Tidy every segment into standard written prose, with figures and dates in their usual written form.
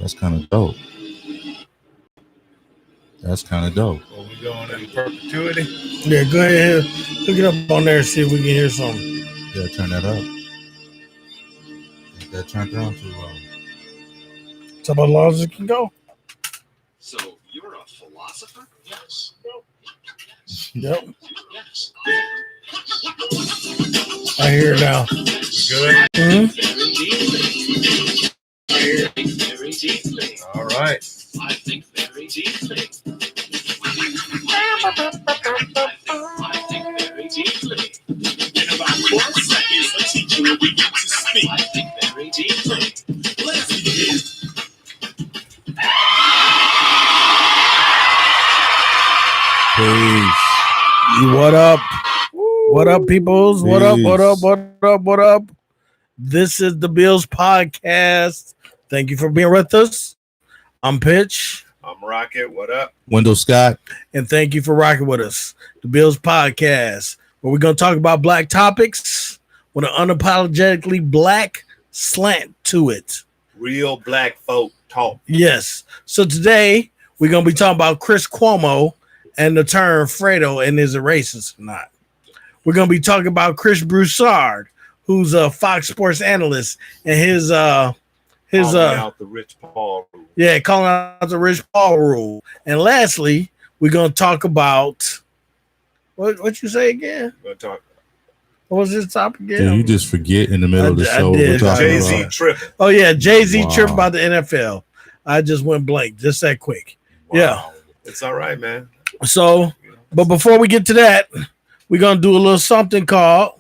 That's kind of dope. That's kind of dope. Are we going in perpetuity? Yeah, go ahead. Look it up on there and see if we can hear something. Yeah, turn that up. Get that turned down too low. It's about long as it can go. So you're a philosopher? Yes. Yep. I hear it now. Good. Mm-hmm. Very deeply. All right. I think very deeply. I think very deeply. In about 4 seconds, a teacher will begin to speak. I think very deeply. Let's begin. Peace. What up? What up, peoples? What up? What up? What up? What up? This is the Bils Podcast. Thank you for being with us. I'm Pitch. I'm Rocket. What up? Wendell Scott. And thank you for rocking with us. The Bils Podcast, where we're going to talk about black topics with an unapologetically black slant to it. Real black folk talk. Yes. So today, we're going to be talking about Chris Cuomo and the term Fredo and is it racist or not. We're going to be talking about Chris Broussard, who's a Fox Sports analyst, and his out the Rich Paul rule. Yeah, calling out the Rich Paul rule. And lastly, we're going to talk about what you say again? We're gonna talk. What was this topic again? Dude, you just forget in the middle of the show what we're talking Jay-Z about. tripping. Oh yeah, Jay-Z Wow. tripping about the NFL. I just went blank just that quick. Wow. Yeah. It's all right, man. So, but before we get to that, we're going to do a little something called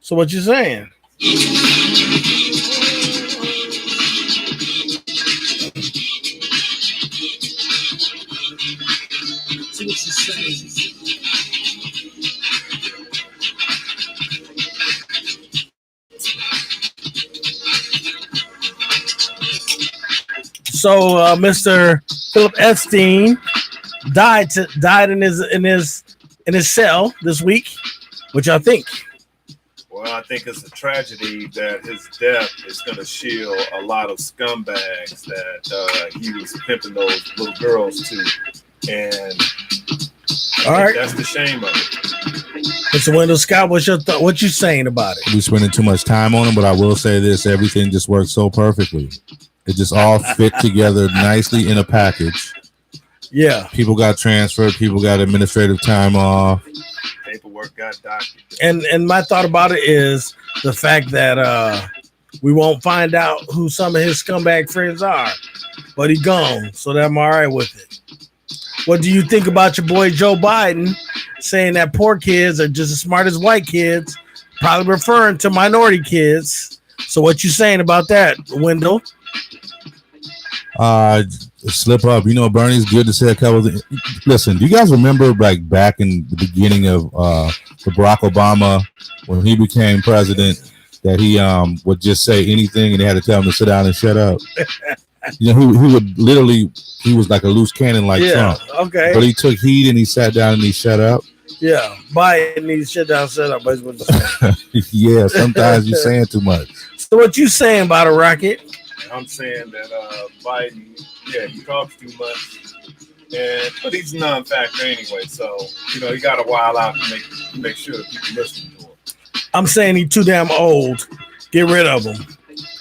So What You Saying? See what she's saying. So, Mr. Philip Epstein died in his cell this week, which I think. Well, I think it's a tragedy that his death is going to shield a lot of scumbags that he was pimping those little girls to, and All right, that's the shame of it. Mr. Wendell Scott, what you saying about it? We spending too much time on him, but I will say this: everything just worked so perfectly. It just all fit together nicely in a package. Yeah. People got transferred. People got administrative time off. Paperwork got documented. And my thought about it is the fact that we won't find out who some of his scumbag friends are, but he gone, so that I'm all right with it. What do you think about your boy Joe Biden saying that poor kids are just as smart as white kids, probably referring to minority kids? So what you saying about that, Wendell? Slip up. You know, Bernie's good to say a couple of things. Listen, do you guys remember like back in the beginning of the Barack Obama when he became president that he would just say anything and they had to tell him to sit down and shut up? You know, he would literally, he was like a loose cannon like Trump. Okay. But he took heat and he sat down and he shut up. Yeah. Biden needs shut down, shut up. That's what you're saying. Yeah, sometimes you're saying too much. So what you saying about a Rocket? I'm saying that Biden, yeah, he talks too much, but he's a non-factor anyway. So you know, you got to wild out to make sure that people listen to him. I'm saying he's too damn old. Get rid of him.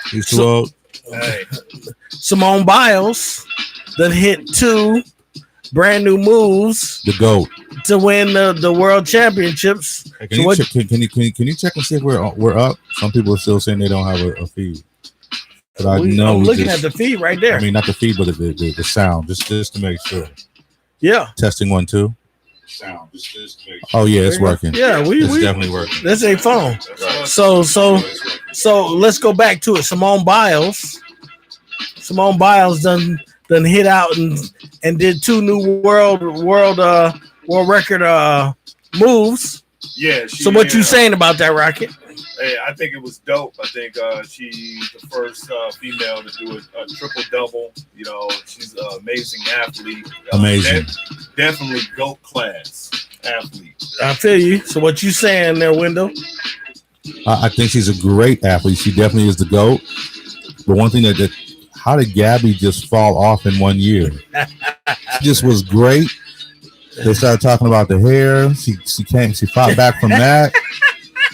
He's too old. Hey, Simone Biles then hit 2 brand new moves The GOAT. to win the world championships. Hey, So what- can you check and see if we're up? Some people are still saying they don't have a feed. But I know I'm looking just, at the feed right there. I mean, not the feed, but the sound, just to make sure. Yeah. Testing 1 2. sound. Just to make sure. Oh yeah, it's working. Yeah, It's we definitely working. that's a phone. Right. So let's go back to it. Simone Biles done hit out and did 2 new world record moves. Yeah. So what you saying about that, Rocket? Hey, I think it was dope. I think she's the first female to do a triple double. You know, she's an amazing athlete. Amazing. Definitely GOAT class athlete. I feel you. So what you saying there, Wendell? I think she's a great athlete. She definitely is the GOAT. But one thing that how did Gabby just fall off in 1 year? She just was great. They started talking about the hair. She fought back from that.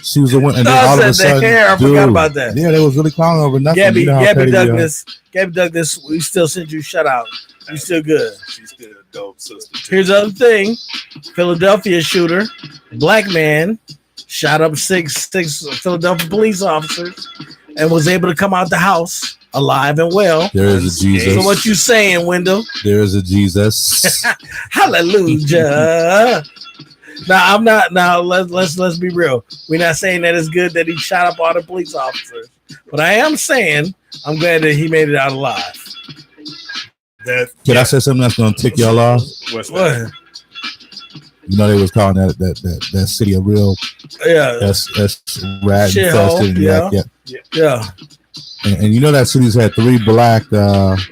She was a winner, and then all of a sudden, hair. I forgot about that. Yeah, they was really clowning over nothing. Gabby Douglas, we still sent you shout out. You still good. She's still a dope sister. Here's the other thing: Philadelphia shooter, black man, shot up six Philadelphia police officers, and was able to come out the house alive and well. There is a Jesus. So what you saying, Wendell? There is a Jesus. Hallelujah. Now I'm not. Now let's be real. We're not saying that it's good that he shot up all the police officers, but I am saying I'm glad that he made it out alive. Can I say something that's gonna tick y'all off? What's that? You know they was calling that city a real that's rat infested. Yeah. And you know that city's had 3 black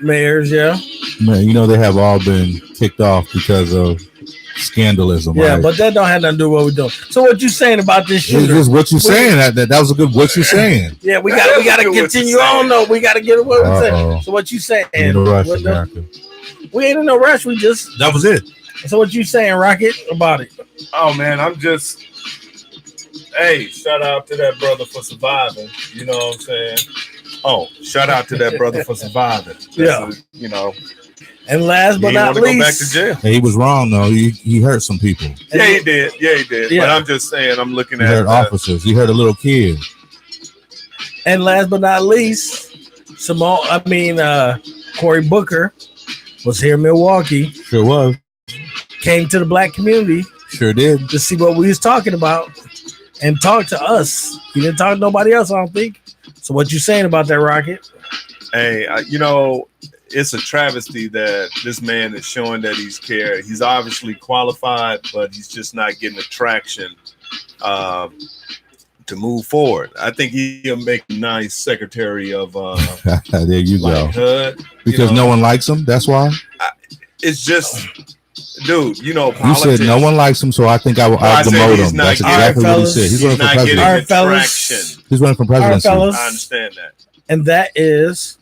mayors. Yeah. You know they have all been kicked off because of scandalism. Yeah, right? but that don't have nothing to do with what we're doing. So what you saying about this shooter? It's just what you saying. That was a good what you saying. Yeah, we got to continue on though. We got to get what we're saying. So what you saying? In a rush, America. We ain't in no rush. We just that was it. So what you saying, Rocket, about it? Oh man, I'm just shout out to that brother for surviving. You know what I'm saying? Oh, shout out to that brother for surviving. You know. And last but not least, go back to jail. He was wrong though. He hurt some people. Yeah, he did. Yeah. But I'm just saying, I'm looking at hurt officers. He hurt a little kid. And last but not least, Cory Booker was here in Milwaukee. Sure was. Came to the black community. Sure did. To see what we was talking about and talk to us. He didn't talk to nobody else, I don't think. So what you saying about that, Rocket? Hey, it's a travesty that this man is showing that he's cared. He's obviously qualified, but he's just not getting the traction to move forward. I think he'll make a nice secretary of there you go. HUD. Because no one likes him. That's why. It's just, dude. You said no one likes him, so I think I'll demote him. That's exactly what he said. He's running for president. All right, fellas. He's running for presidency. I understand that. And that is.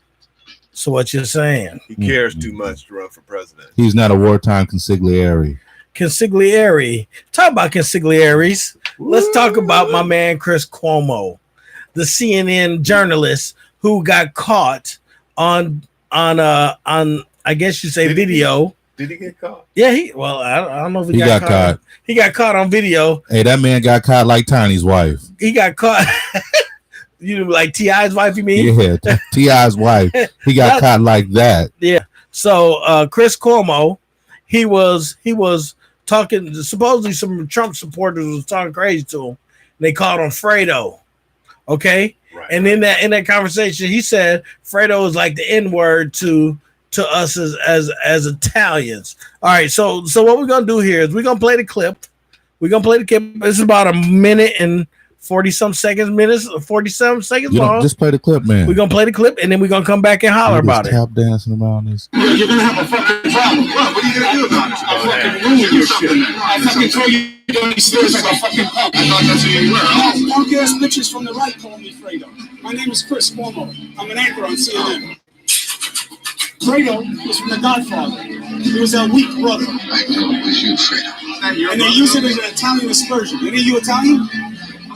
So what you're saying? He cares too much to run for president. He's not a wartime consigliere. Talk about consiglieres. Let's talk about my man Chris Cuomo, the CNN journalist who got caught on I guess you say video. Did he get caught? Yeah, I don't know if he got caught. He got caught on video. Hey, that man got caught like Tiny's wife. He got caught. You like T.I.'s wife, you mean? Yeah, T.I.'s wife. He got caught like that. Yeah. So Chris Cuomo, he was talking. Supposedly, some Trump supporters was talking crazy to him. They called him Fredo. Okay. Right. And in that conversation, he said Fredo is like the N-word to us as Italians. All right. So what we're gonna do here is we're gonna play the clip. It's about a minute and 47 seconds long. Just play the clip, man. We're gonna play the clip and then we're gonna come back and holler about it. Tap dancing around this. You're gonna have a fucking problem. What are you gonna do about it? I'll fucking ruin your shit. I'll fucking throw you down these stairs like a fucking punk. I thought that's who you were. Punk ass bitches from the right call me Fredo. My name is Chris Cuomo. I'm an anchor on CNN. Fredo was from The Godfather. He was that weak brother. I know it was you, Fredo. And they use it as an Italian aspersion. Are you Italian?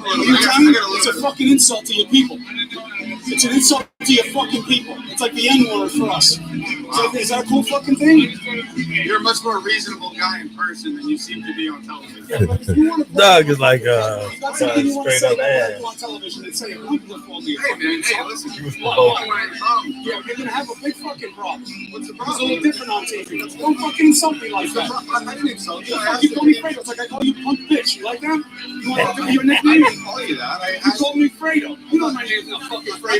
Are you Italian? It's a fucking insult to your people. It's an insult to your fucking people. It's like the N-word for us. So is that a cool fucking thing? You're a much more reasonable guy in person than you seem to be on television. Doug is like straight up ass. On television and say, hey man, listen, you're gonna have a big fucking problem. What's the problem? It's a little different on TV. Don't fucking insult me like that. I didn't insult you. You call me Fredo. It's like I call you punk bitch. You like that? You want to give you a nickname? I didn't call you that. You called me Fredo. You know my name's not fucking Fredo.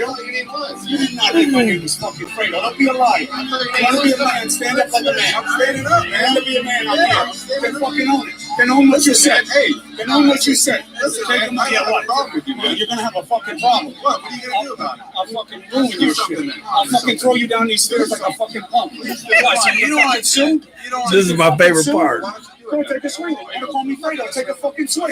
You did not think my name was fucking Fredo. Don't be a liar. You want to be a man? Stand up like a man. I'm standing up, man. You want to be a man out here? Then fucking own it. Then own what you said. Then own what you said. Take the money at what? You're gonna have a fucking problem. What are you gonna do about it? I'll fucking ruin your shit. I'll fucking throw you down these stairs like a fucking punk. You know what, Sue? This is my favorite part. Go take a swing. You want to call me Fredo? Take a fucking swing.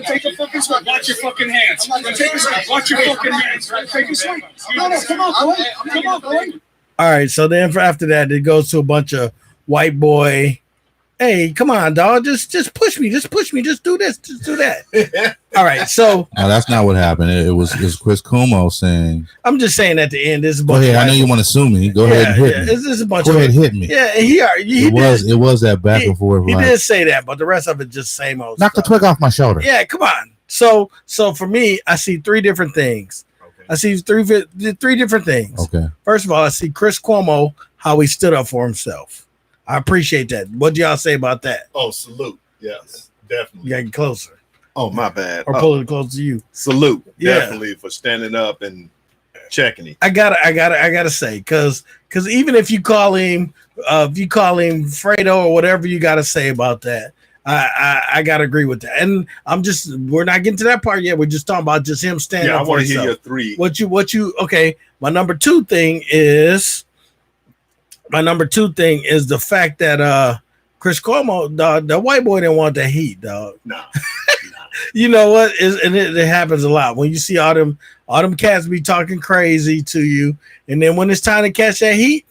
Take a fucking swing. Watch your fucking hands. Take a swing. Watch your fucking hands. Take a swing. No, come on, boy. Come on, boy. All right, so then after that, it goes to a bunch of white boy. Hey, come on, dog. Just push me. Just push me. Just do this. Just do that. All right, so No, that's not what happened. It was Chris Cuomo saying, I'm just saying at the end, this is a "Go bunch ahead. of I know white you boys. want to sue me. Go ahead and hit me. This is a bunch Go of ahead, hit me." Yeah, It was that back and forth. He Like, did say that, but the rest of it just same old. knock the stuff. twig off my shoulder. Yeah, come on. So for me, I see three different things. Okay. I see three different things. Okay. First of all, I see Chris Cuomo, how he stood up for himself. I appreciate that. What do y'all say about that? Oh, salute. Yes, You definitely. gotta get closer Oh, my bad. or pull it close to you. Salute. Yeah. Definitely for standing up and checking it. I gotta say, because even if you call him Fredo or whatever you gotta say about that, I gotta agree with that. And we're not getting to that part yet. We're just talking about just him standing Yeah, I up for want to hear himself. your three. What you okay? My number two thing is the fact that Chris Cuomo, the white boy didn't want that heat, dog. Nah. You know what? It happens a lot when you see all them cats be talking crazy to you, and then when it's time to catch that heat,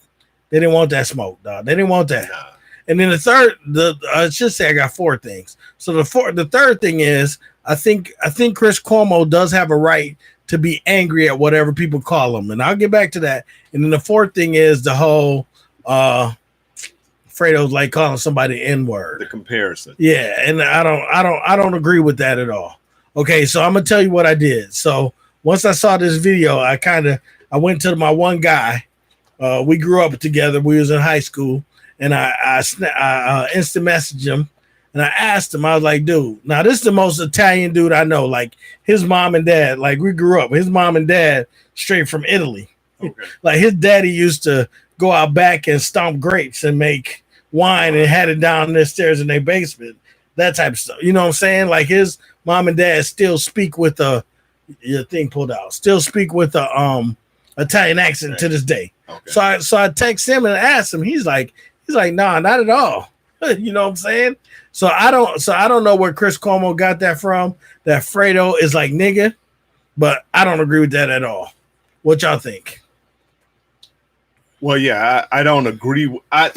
they didn't want that smoke, dog. They didn't want that. Nah. And then I should say I got four things. So the third thing is I think Chris Cuomo does have a right to be angry at whatever people call him, and I'll get back to that. And then the fourth thing is the whole Fredo's like calling somebody N-word. The comparison. Yeah, and I don't agree with that at all. Okay, so I'm gonna tell you what I did. So once I saw this video, I went to my one guy. We grew up together. We was in high school, and I instant messaged him, and I asked him. I was like, "Dude, now this is the most Italian dude I know. Like his mom and dad. Like we grew up. His mom and dad straight from Italy. Okay. Like his daddy used to go out back and stomp grapes and make wine and had it down their stairs in their basement, that type of stuff. You know what I'm saying? Like his mom and dad still speak with your thing pulled out, still speak with a Italian accent to this day. Okay. So I text him and asked him. He's like, nah, not at all. You know what I'm saying? So I don't know where Chris Cuomo got that from. That Fredo is like nigga, but I don't agree with that at all. What y'all think? Well, yeah, I don't agree. I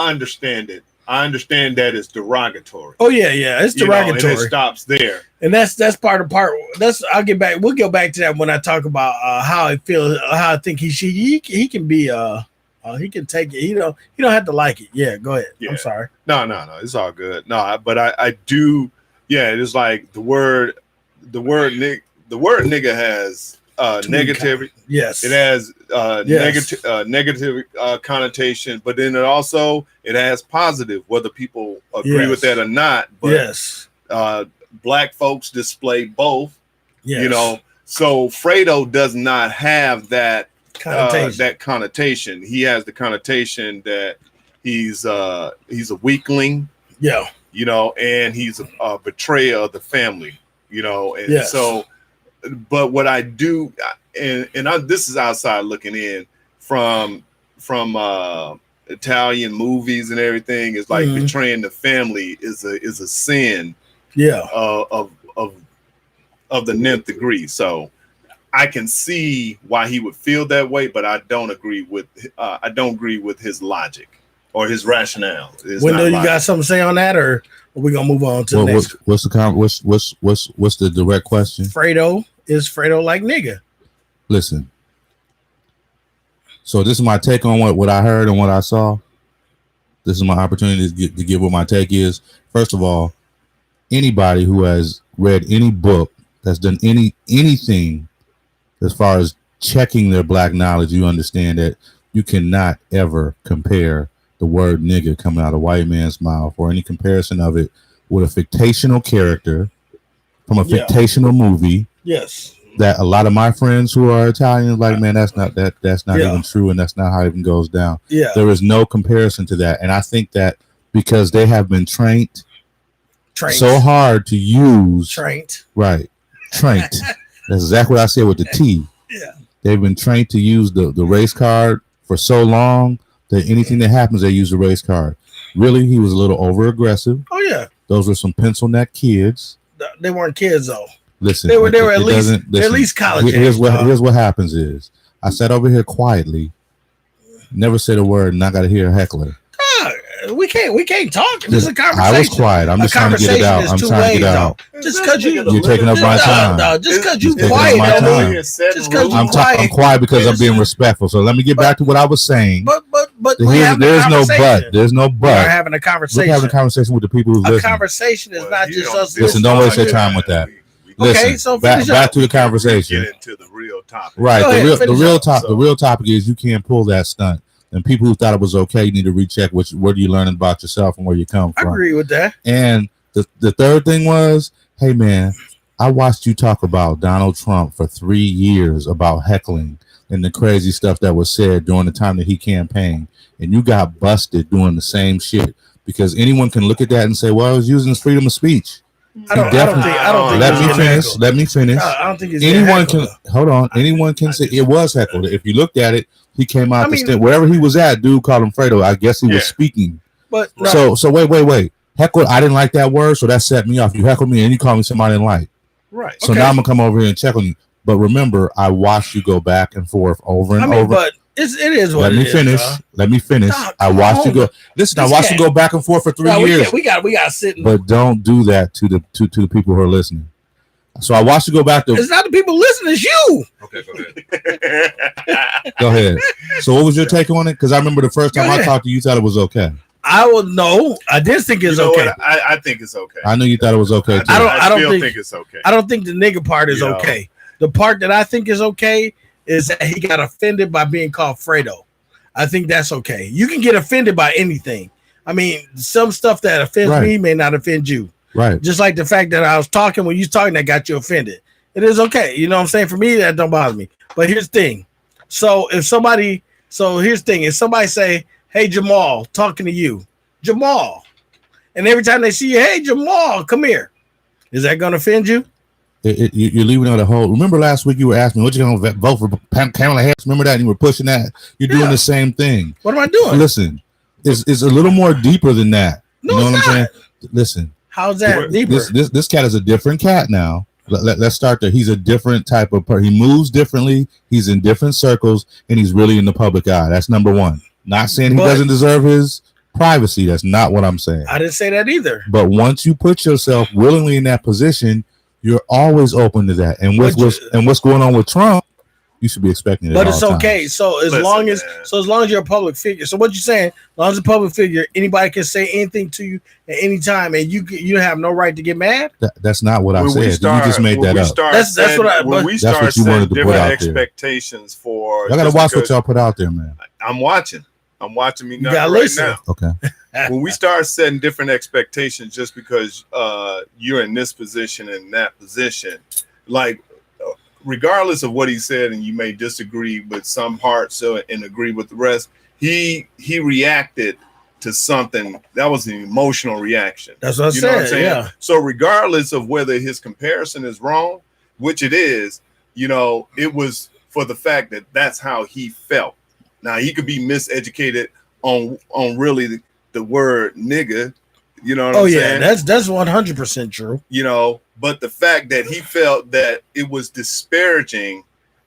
understand it. I understand that it's derogatory. Oh yeah, it's derogatory. And it stops there. And that's part. We'll get back to that when I talk about how I feel, how I think he can be he can take it. You don't have to like it. Yeah, go ahead. Yeah. I'm sorry. No, it's all good. No, but I do. Yeah, it is like the word nigga has negative. Yes, it has Yes. negative connotation, but then it has positive, whether people agree Yes. with that or not. But yes, black folks display both. yes. So Fredo does not have that Connotation. connotation. He has the connotation that he's a weakling, Yeah, and he's a betrayer of the family, and Yes. so. But what I do, this is outside looking in from Italian movies and everything, is like Mhm. betraying the family is a sin yeah. of the nth degree. So I can see why he would feel that way, but I don't agree with his logic or his rationale. It's Wendell, not you got logical. something to say on that, or are we gonna move on to the next? What's the direct question? Is Fredo like nigga? Listen. So this is my take on what I heard and what I saw. This is my opportunity to give what my take is. First of all, anybody who has read any book that's done anything as far as checking their black knowledge, you understand that you cannot ever compare the word nigga coming out of a white man's mouth or any comparison of it with a fictional character from a Yeah. fictional movie. Yes. That a lot of my friends who are Italian, like, man, that's not Yeah. even true, and that's not how it even goes down. Yeah. There is no comparison to that, and I think that because they have been trained so hard to use Trained. right, trained. That's exactly what I said with the T. Yeah. They've been trained to use the race card for so long that anything that happens, they use the race card. Really, he was a little over aggressive. Oh yeah. Those were some pencil neck kids. They weren't kids though. Listen, They were it at least doesn't- they're at least college. Here's age, what dog. here's what happens is I sat over here quietly Never said a word, and I got to hear a heckler. We can't talk. This is a conversation. I was quiet. I'm just trying to get it out. I'm trying to get it out. Just because you're taking up my time. No, just because you You're quiet. taking up my time. Just because I'm quiet because I'm being respectful. So let me get back to what I was saying. But there's no but. There's no but. We're having a conversation. We're having a conversation with the people who listen. A conversation is not just us. Listen, don't waste your time with that. Listen, okay, so back to the conversation. Get into the real topic. Right. The real topic is you can't pull that stunt. And people who thought it was okay, you need to recheck what you learning about yourself and where you come from. I agree with that. And the third thing was, hey man, I watched you talk about Donald Trump for 3 years about heckling and the crazy stuff that was said during the time that he campaigned, and you got busted doing the same shit because anyone can look at that and say, well, I was using his freedom of speech. I don't think. Let me finish. I don't think it's anyone can hold on. Anyone can say it was heckled. If you looked at it, he came out the stand wherever he was at. Dude called him Fredo. I guess he was speaking. But no. So wait. Heckled. I didn't like that word, so that set me off. You heckled me and you called me somebody I didn't like. Right. So now I'm gonna come over here and check on you. But remember, I watched you go back and forth over and over. But it is what it is. Let me finish. I watched you go. Listen, I watched you go back and forth for 3 years. We got sitting. But don't do that to the people who are listening. So I watched you go back to. It's not the people listening. It's you. Okay, go ahead. Go ahead. So what was your take on it? Because I remember the first time I talked to you, you thought it was okay. I did think it's okay. I think it's okay. I know you thought it was okay. Too. I don't think it's okay. I don't think the nigga part is okay. The part that I think is okay is that he got offended by being called Fredo. I think that's okay. You can get offended by anything. I mean, some stuff that offends me may not offend you. Right. Just like the fact that I was talking when you was talking that got you offended. It is okay. You know what I'm saying? For me, that don't bother me. But here's the thing. If somebody say, hey, Jamal, talking to you. Jamal. And every time they see you, hey, Jamal, come here. Is that going to offend you? You're leaving out a whole. Remember last week you were asking me, what you going to vote for Kamala Harris? Remember that? And you were pushing that. You're doing the same thing. What am I doing? Listen, it's a little more deeper than that. No, you know what not. I'm saying? Listen. How's that deeper? This cat is a different cat now. Let's start there. He's a different type of person. He moves differently. He's in different circles, and he's really in the public eye. That's number one. Not saying he doesn't deserve his privacy. That's not what I'm saying. I didn't say that either. But once you put yourself willingly in that position, you're always open to that. And what's going on with Trump, you should be expecting it. But it's okay. So as long as you're a public figure. So what you're saying, as long as a public figure, anybody can say anything to you at any time, and you have no right to get mad. That's not what I said. You just made that up. That's what you wanted to put out expectations there. For. I gotta watch what y'all put out there, man. I'm watching. Me right now. Okay. When we start setting different expectations, just because you're in this position and that position, like. Regardless of what he said, and you may disagree with some parts and agree with the rest, he reacted to something that was an emotional reaction. That's what I said. What I'm saying? Yeah. So regardless of whether his comparison is wrong, which it is, it was for the fact that that's how he felt. Now he could be miseducated on really the word nigga. You know what I'm saying? That's 100% true. But the fact that he felt that it was disparaging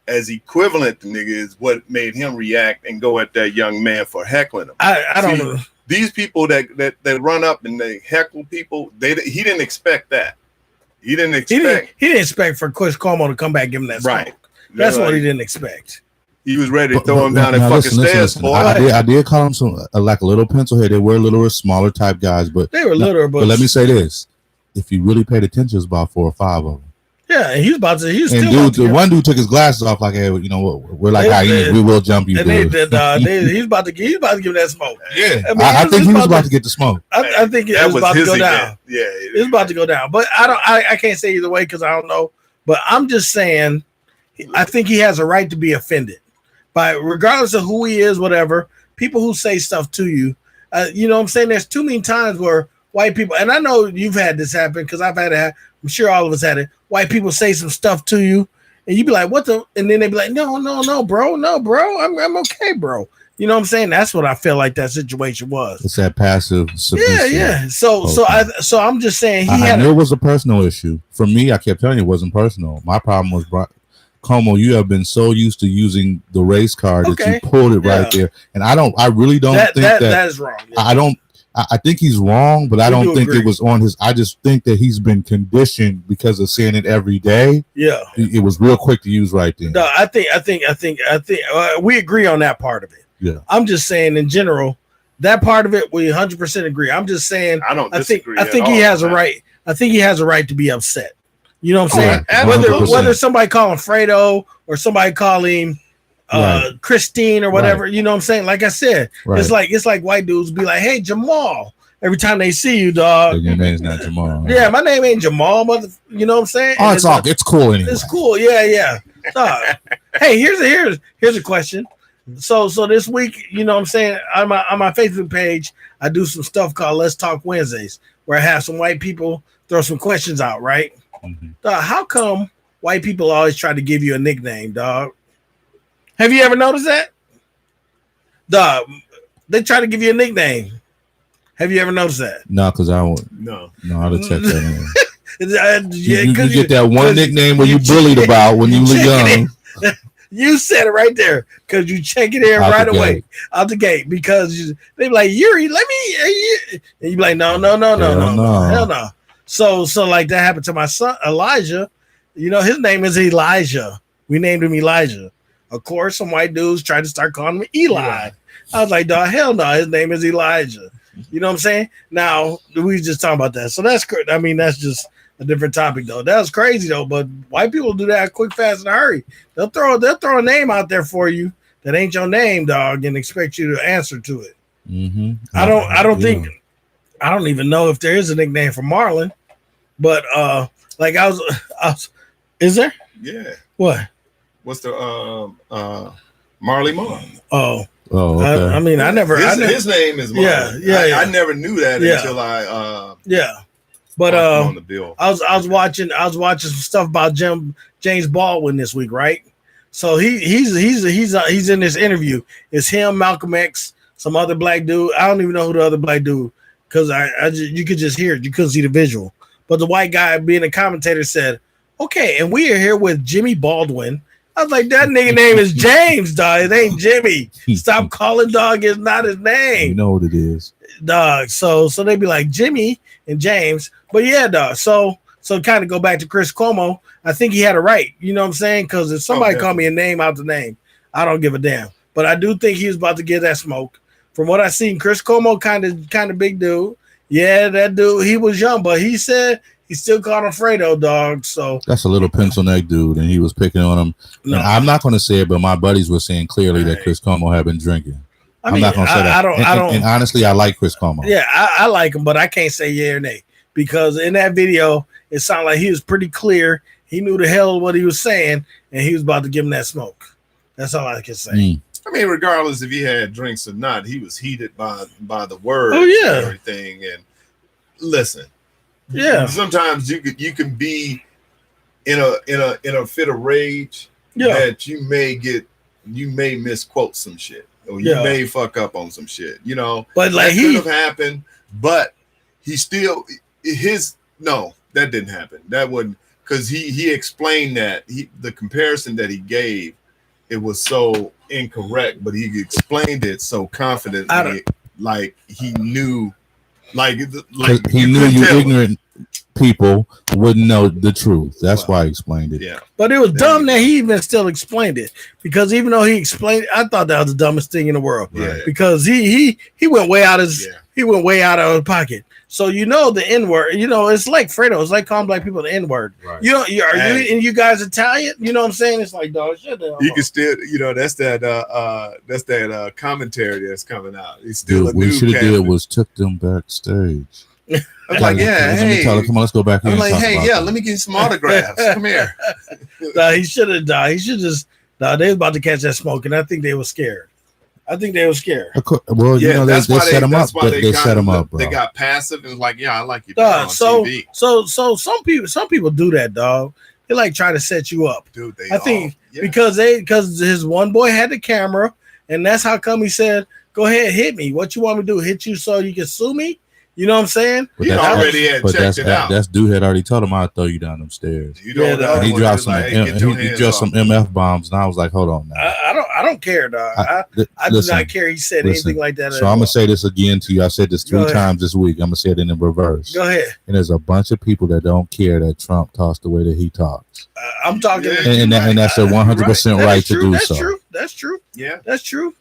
as equivalent to nigga is what made him react and go at that young man for heckling him. I don't know. These people that run up and they heckle people, he didn't expect that. He didn't expect for Chris Cuomo to come back and give him that smoke. Right. That's what he didn't expect. He was ready to throw him down and fucking stairs. I did call him like a little pencil head. They were little smaller type guys, but they were little. But let me say this: if you really paid attention, it's about 4 or 5 of them. Yeah, and he was about to. He was and still. Dude, one dude took his glasses off, like, hey, we're like hyenas. We will jump you. And he's about to give that smoke. Yeah, I think he was about to get the smoke. I think it was about to go down. Yeah, it's about to go down. But I can't say either way because I don't know. But I'm just saying, I think he has a right to be offended. By regardless of who he is, whatever, people who say stuff to you, you know what I'm saying? There's too many times where white people, and I know you've had this happen because I've had it, I'm sure all of us had it. White people say some stuff to you, and you be like, what the? And then they be like, no, bro. I'm okay, bro. You know what I'm saying? That's what I feel like that situation was. It's that passive submission. Yeah. So I'm just saying I knew it was a personal issue. For me, I kept telling you it wasn't personal. My problem was Como, you have been so used to using the race card that you pulled it right there, and I really don't think that is wrong. Yeah. I think he's wrong, but I don't think it was on his. I just think that he's been conditioned because of seeing it every day. Yeah, it was real quick to use right there. No, I think we agree on that part of it. Yeah, I'm just saying in general that part of it we 100% agree. I'm just saying I don't disagree. I think he has a right. I think he has a right to be upset. You know what I'm saying? Right. Whether somebody call him Fredo or somebody call him Christine or whatever, you know what I'm saying? Like I said, it's like white dudes be like, "Hey, Jamal," every time they see you, dog. Your name's not Jamal. Yeah, my name ain't Jamal, you know what I'm saying? Oh, it's cool anyway. It's cool, yeah. Hey, here's a question. So this week, you know what I'm saying, on my Facebook page, I do some stuff called Let's Talk Wednesdays, where I have some white people throw some questions out, right? Mm-hmm. Dog, how come white people always try to give you a nickname, dog? Have you ever noticed that? Dog, they try to give you a nickname. Have you ever noticed that? No, because I won't. No, I'd have checked that in. You get that one nickname when you bullied about when you were young. You said it right there because you check it in right away out the gate because they be like, Yuri, let me, and you be like, no, hell no. So like that happened to my son Elijah. You know, his name is Elijah. We named him Elijah. Of course, some white dudes tried to start calling him Eli. I was like, dog, hell no, his name is Elijah. You know what I'm saying? Now we just talking about that. So that's good. I mean, that's just a different topic though. That was crazy though. But white people do that quick, fast, in a hurry. They'll throw a name out there for you that ain't your name, dog, and expect you to answer to it. Mm-hmm. I don't even know if there is a nickname for Marlon, but like I was is there? Yeah. What? What's the Marley Marl? Oh, okay. I mean, his name is Marley. Yeah. I never knew that until I But on the bill. I was watching some stuff about James Baldwin this week, right? So he's in this interview. It's him, Malcolm X, some other black dude. I don't even know who the other black dude because you could just hear it. You couldn't see the visual. But the white guy being a commentator said, "Okay, and we are here with Jimmy Baldwin." I was like, that nigga name is James, dog. It ain't Jimmy. Stop calling dog. It's not his name. You know what it is, dog. So they be like Jimmy and James. But yeah, dog. So kind of go back to Chris Cuomo. I think he had a right. You know what I'm saying? Because if somebody call me a name out the name, I don't give a damn. But I do think he was about to get that smoke. From what I seen, Chris Cuomo kind of big dude. Yeah, that dude. He was young, but he said. He still called him Fredo, dog. So that's a little pencil neck dude, and he was picking on him. No. And I'm not going to say it, but my buddies were saying clearly that Chris Cuomo had been drinking. I'm not going to say that. I don't. And honestly, I like Chris Cuomo. Yeah, I like him, but I can't say yeah or nay because in that video, it sounded like he was pretty clear. He knew the hell what he was saying, and he was about to give him that smoke. That's all I can say. I mean, regardless if he had drinks or not, he was heated by the words and everything. And listen. Yeah. Sometimes you can be in a fit of rage that you may misquote some shit or you may fuck up on some shit, you know. But like that could have happened, but he still that didn't happen. That wouldn't because he explained that the comparison that he gave it was so incorrect, but he explained it so confidently, like he knew. Like he knew you ignorant people wouldn't know the truth. That's why he explained it. Yeah, but it was dumb that he even still explained it because even though he explained it, I thought that was the dumbest thing in the world. Yeah, because he went way out of his pocket. So you know the N-word. You know it's like Fredo. It's like calling black people the N-word. Right. You know, you guys Italian? You know what I'm saying? It's like dog shit. You can still, that's that commentary that's coming out. He's still what we should have did was took them backstage. I'm like, hey, come on, let's go back. I'm like, hey, let me get some autographs. Come here. He should have died. He should just. They was about to catch that smoke, and I think they were scared. Well, they set him up. They set him up. They got passive and was like, I like you on TV. So some people do that, dog. They like try to set you up. Dude, because his one boy had the camera, and that's how come he said, "Go ahead, hit me. What you want me to do? Hit you so you can sue me?" You know what I'm saying? But He already had checked it out. That's dude had already told him I'd throw you down them stairs. You know, and he dropped some. He dropped some MF bombs, and I was like, hold on now. I don't care, dog. I do not care. He said anything like that. So I'm gonna say this again to you. I said this 3 times this week. I'm gonna say it in the reverse. Go ahead. And there's a bunch of people that don't care that Trump talks the way that he talks. I'm talking, and that's a 100% right to do so. That's true. Yeah, that's true.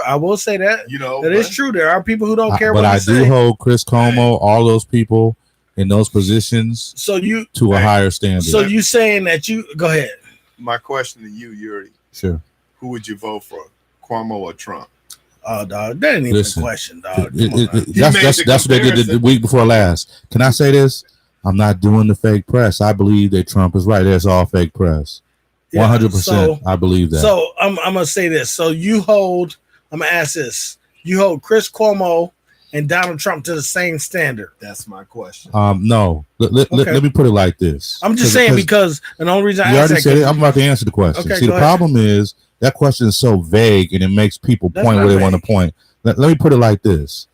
I will say that. You know, that is true. There are people who don't care. But I do hold Chris Cuomo, all those people in those positions, to a higher standard. So you saying that you go ahead? My question to you, Yuri. Sure. Who would you vote for, Cuomo or Trump? Oh, dog, that ain't even a question, dog. That's what they did the week before last. Can I say this? I'm not doing the fake press. I believe that Trump is right. That's all fake press. 100%. I believe that. So I'm gonna say this. So I'm gonna ask this. You hold Chris Cuomo and Donald Trump to the same standard? That's my question. No. Let me put it like this. I'm just saying because the only reason I already said it. I'm about to answer the question. Okay, see, the problem is that question is so vague and it makes people point where they want to point. Let me put it like this.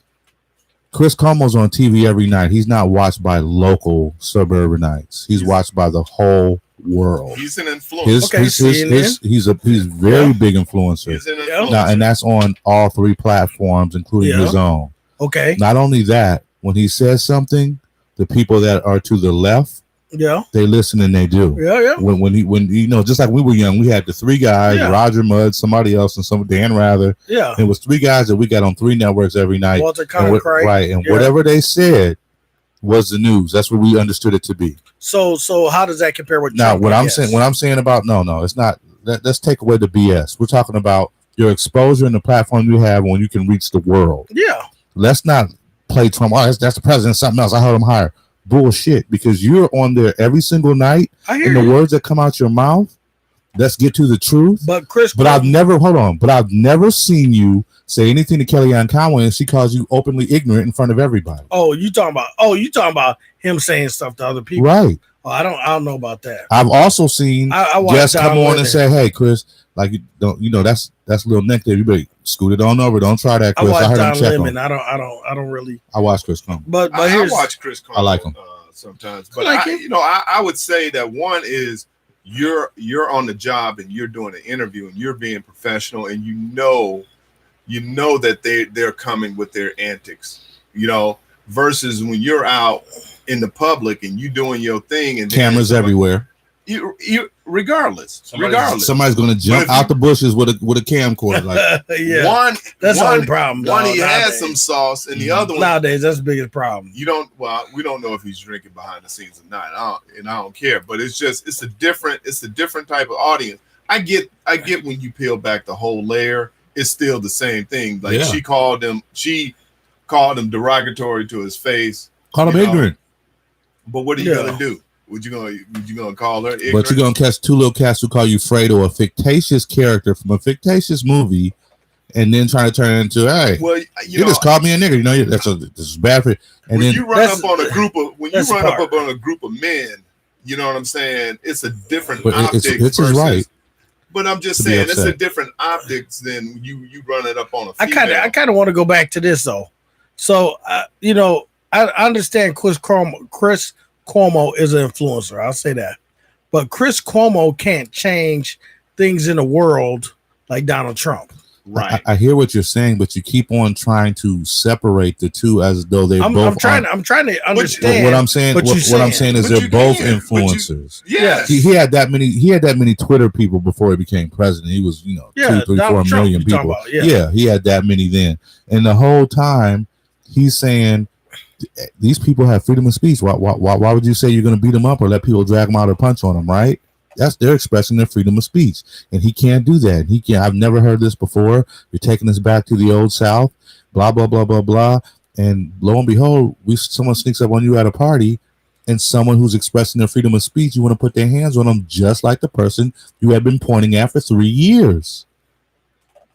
Chris Cuomo's on TV every night. He's not watched by local suburbanites. He's watched by the whole world. He's an influencer. He's very big influencer. He's an influencer. Now, and that's on all 3 platforms, including his own. Okay. Not only that, when he says something, the people that are to the left, they listen and they do. When he just like we were young, we had the 3 guys, Roger Mudd, somebody else, and some Dan Rather. Yeah. It was 3 guys that we got on 3 networks every night. Walter Cronkite. Right. And whatever they said was the news. That's what we understood it to be. So how does that compare with now? Trump, What I'm saying about no, it's not. Let's take away the BS. We're talking about your exposure and the platform you have when you can reach the world. Yeah. Let's not play Trump. Oh, that's the president. Something else. I heard him higher. Bullshit. Because you're on there every single night, and the words that come out your mouth. Let's get to the truth. But I've never seen you say anything to Kellyanne Conway, and she calls you openly ignorant in front of everybody. You talking about him saying stuff to other people, right? Oh, I don't know about that. I've also seen Jess come on and say, "Hey, Chris, like that's Lil Nick there. You better scoot it on over. Don't try that, Chris." I heard him check him. I don't really. I watch Chris Cuomo. But I watch Chris Cuomo. I like him sometimes. But I would say that one is you're on the job and you're doing an interview and you're being professional and you know that they're coming with their antics. Versus when you're out in the public and you doing your thing and cameras everywhere. You regardless, somebody's going to jump out the bushes with a camcorder. Like that's the only problem. One he has some sauce, and the other one nowadays that's the biggest problem. We don't know if he's drinking behind the scenes or not, I don't care. But it's a different type of audience. I get when you peel back the whole layer, it's still the same thing. Like she called him derogatory to his face. Called him ignorant. But what are you gonna do? Would you gonna call her ignorant? But you're gonna catch 2 little cats who call you Fredo, a fictitious character from a fictitious movie, and then trying to turn it into, hey, you just called me a nigger. This is bad for you. And when then you run up on a group of men, you know what I'm saying? It's a different optics. It's right. But I'm just saying it's a different optics than you run it up on a female. I kind of want to go back to this though. So I understand Chris Cuomo is an influencer. I'll say that. But Chris Cuomo can't change things in the world like Donald Trump. Right. I hear what you're saying, but you keep on trying to separate the two as though they both. I'm trying to understand. What I'm saying is they're both influencers. Yes. He had that many Twitter people before he became president. He was 2, 3, 4 million people. He had that many then, and the whole time he's saying these people have freedom of speech. Why would you say you're going to beat them up or let people drag them out or punch on them? Right. They're expressing their freedom of speech, and he can't do that. He can't. I've never heard this before. You're taking us back to the old South, blah blah blah blah blah. And lo and behold, someone sneaks up on you at a party, and someone who's expressing their freedom of speech, you want to put their hands on them, just like the person you have been pointing at for 3 years.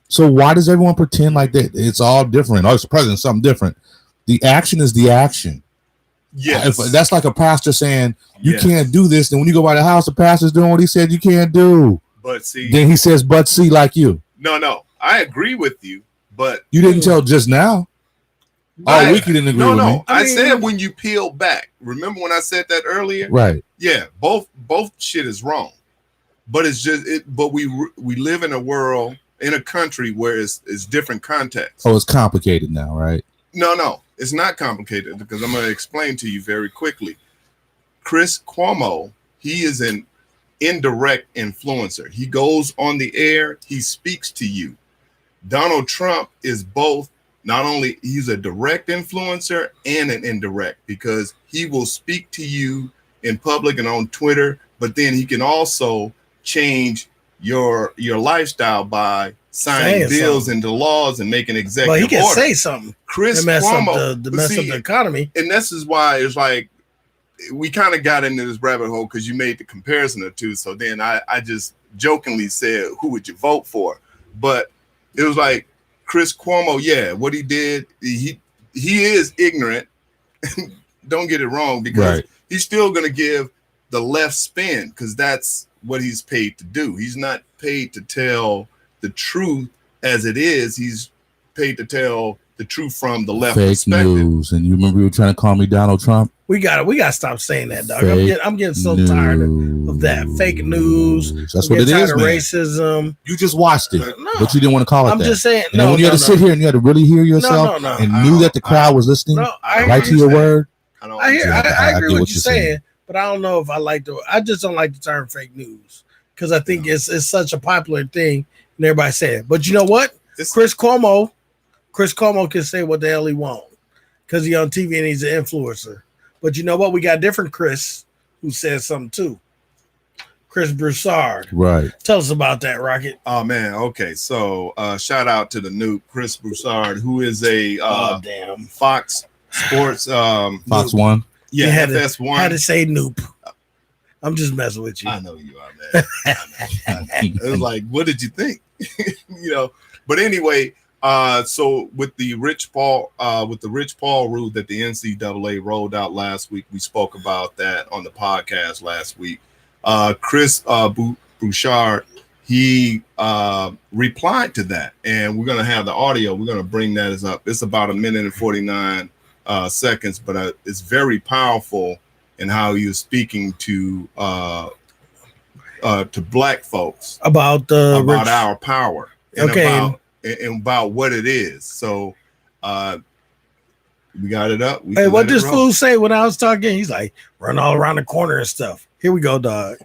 So why does everyone pretend like that? It's all different. Oh, it's the president, something different. The action is the action. Yes. If that's like a pastor saying you can't do this, then when you go by the house, the pastor's doing what he said you can't do. But see, then he says, "But see," like you. No, I agree with you, but you didn't tell just now. Oh, Wiki didn't agree with me. I said when you peel back. Remember when I said that earlier? Right. Yeah, both shit is wrong. But it's just but we live in a world, in a country where it's different contexts. Oh, it's complicated now, right? No, it's not complicated because I'm going to explain to you very quickly. Chris Cuomo, he is an indirect influencer. He goes on the air, he speaks to you. Donald Trump is both. Not only he's a direct influencer and an indirect, because he will speak to you in public and on Twitter, but then he can also change your lifestyle by signing bills into laws and making executive orders. But he can say something. Chris mess Cuomo, up the economy. And this is why it's like we kind of got into this rabbit hole because you made the comparison or two. So then I just jokingly said, who would you vote for? But it was like, Chris Cuomo, yeah, what he did, he is ignorant. Don't get it wrong, because he's still going to give the left spin because that's what he's paid to do. He's not paid to tell the truth as it is. He's paid to tell the truth from the left perspective. News. And you remember you were trying to call me Donald Trump? We gotta stop saying that, dog. I'm getting so tired of that fake news. That's what it is, man. Racism. You just watched it, but you didn't want to call it that. I'm just saying. And when you had to sit here and you had to really hear yourself and knew that the crowd was listening right to your word. I agree with what you're saying, but I don't know if I just don't like the term fake news because I think it's such a popular thing and everybody say it. But you know what? Chris Cuomo can say what the hell he wants because he's on TV and he's an influencer. But you know what? We got different Chris who says something too. Chris Broussard. Right. Tell us about that, Rocket. Oh, man. Okay. So shout out to the new Chris Broussard, who is a Fox Sports. Fox One. Yeah, FS1. Had to say Noop. I'm just messing with you. I know you are, man. I know. It was like, what did you think? But anyway, so with the Rich Paul rule that the NCAA rolled out last week, we spoke about that on the podcast last week. Chris Bouchard, he replied to that, and we're going to have the audio. We're going to bring that up. It's about 1 minute and 49 seconds, but it's very powerful in how he was speaking to black folks about our power and about what it is. So we got it up. Hey, what does fool say when I was talking? He's like, run all around the corner and stuff. Here we go, dog.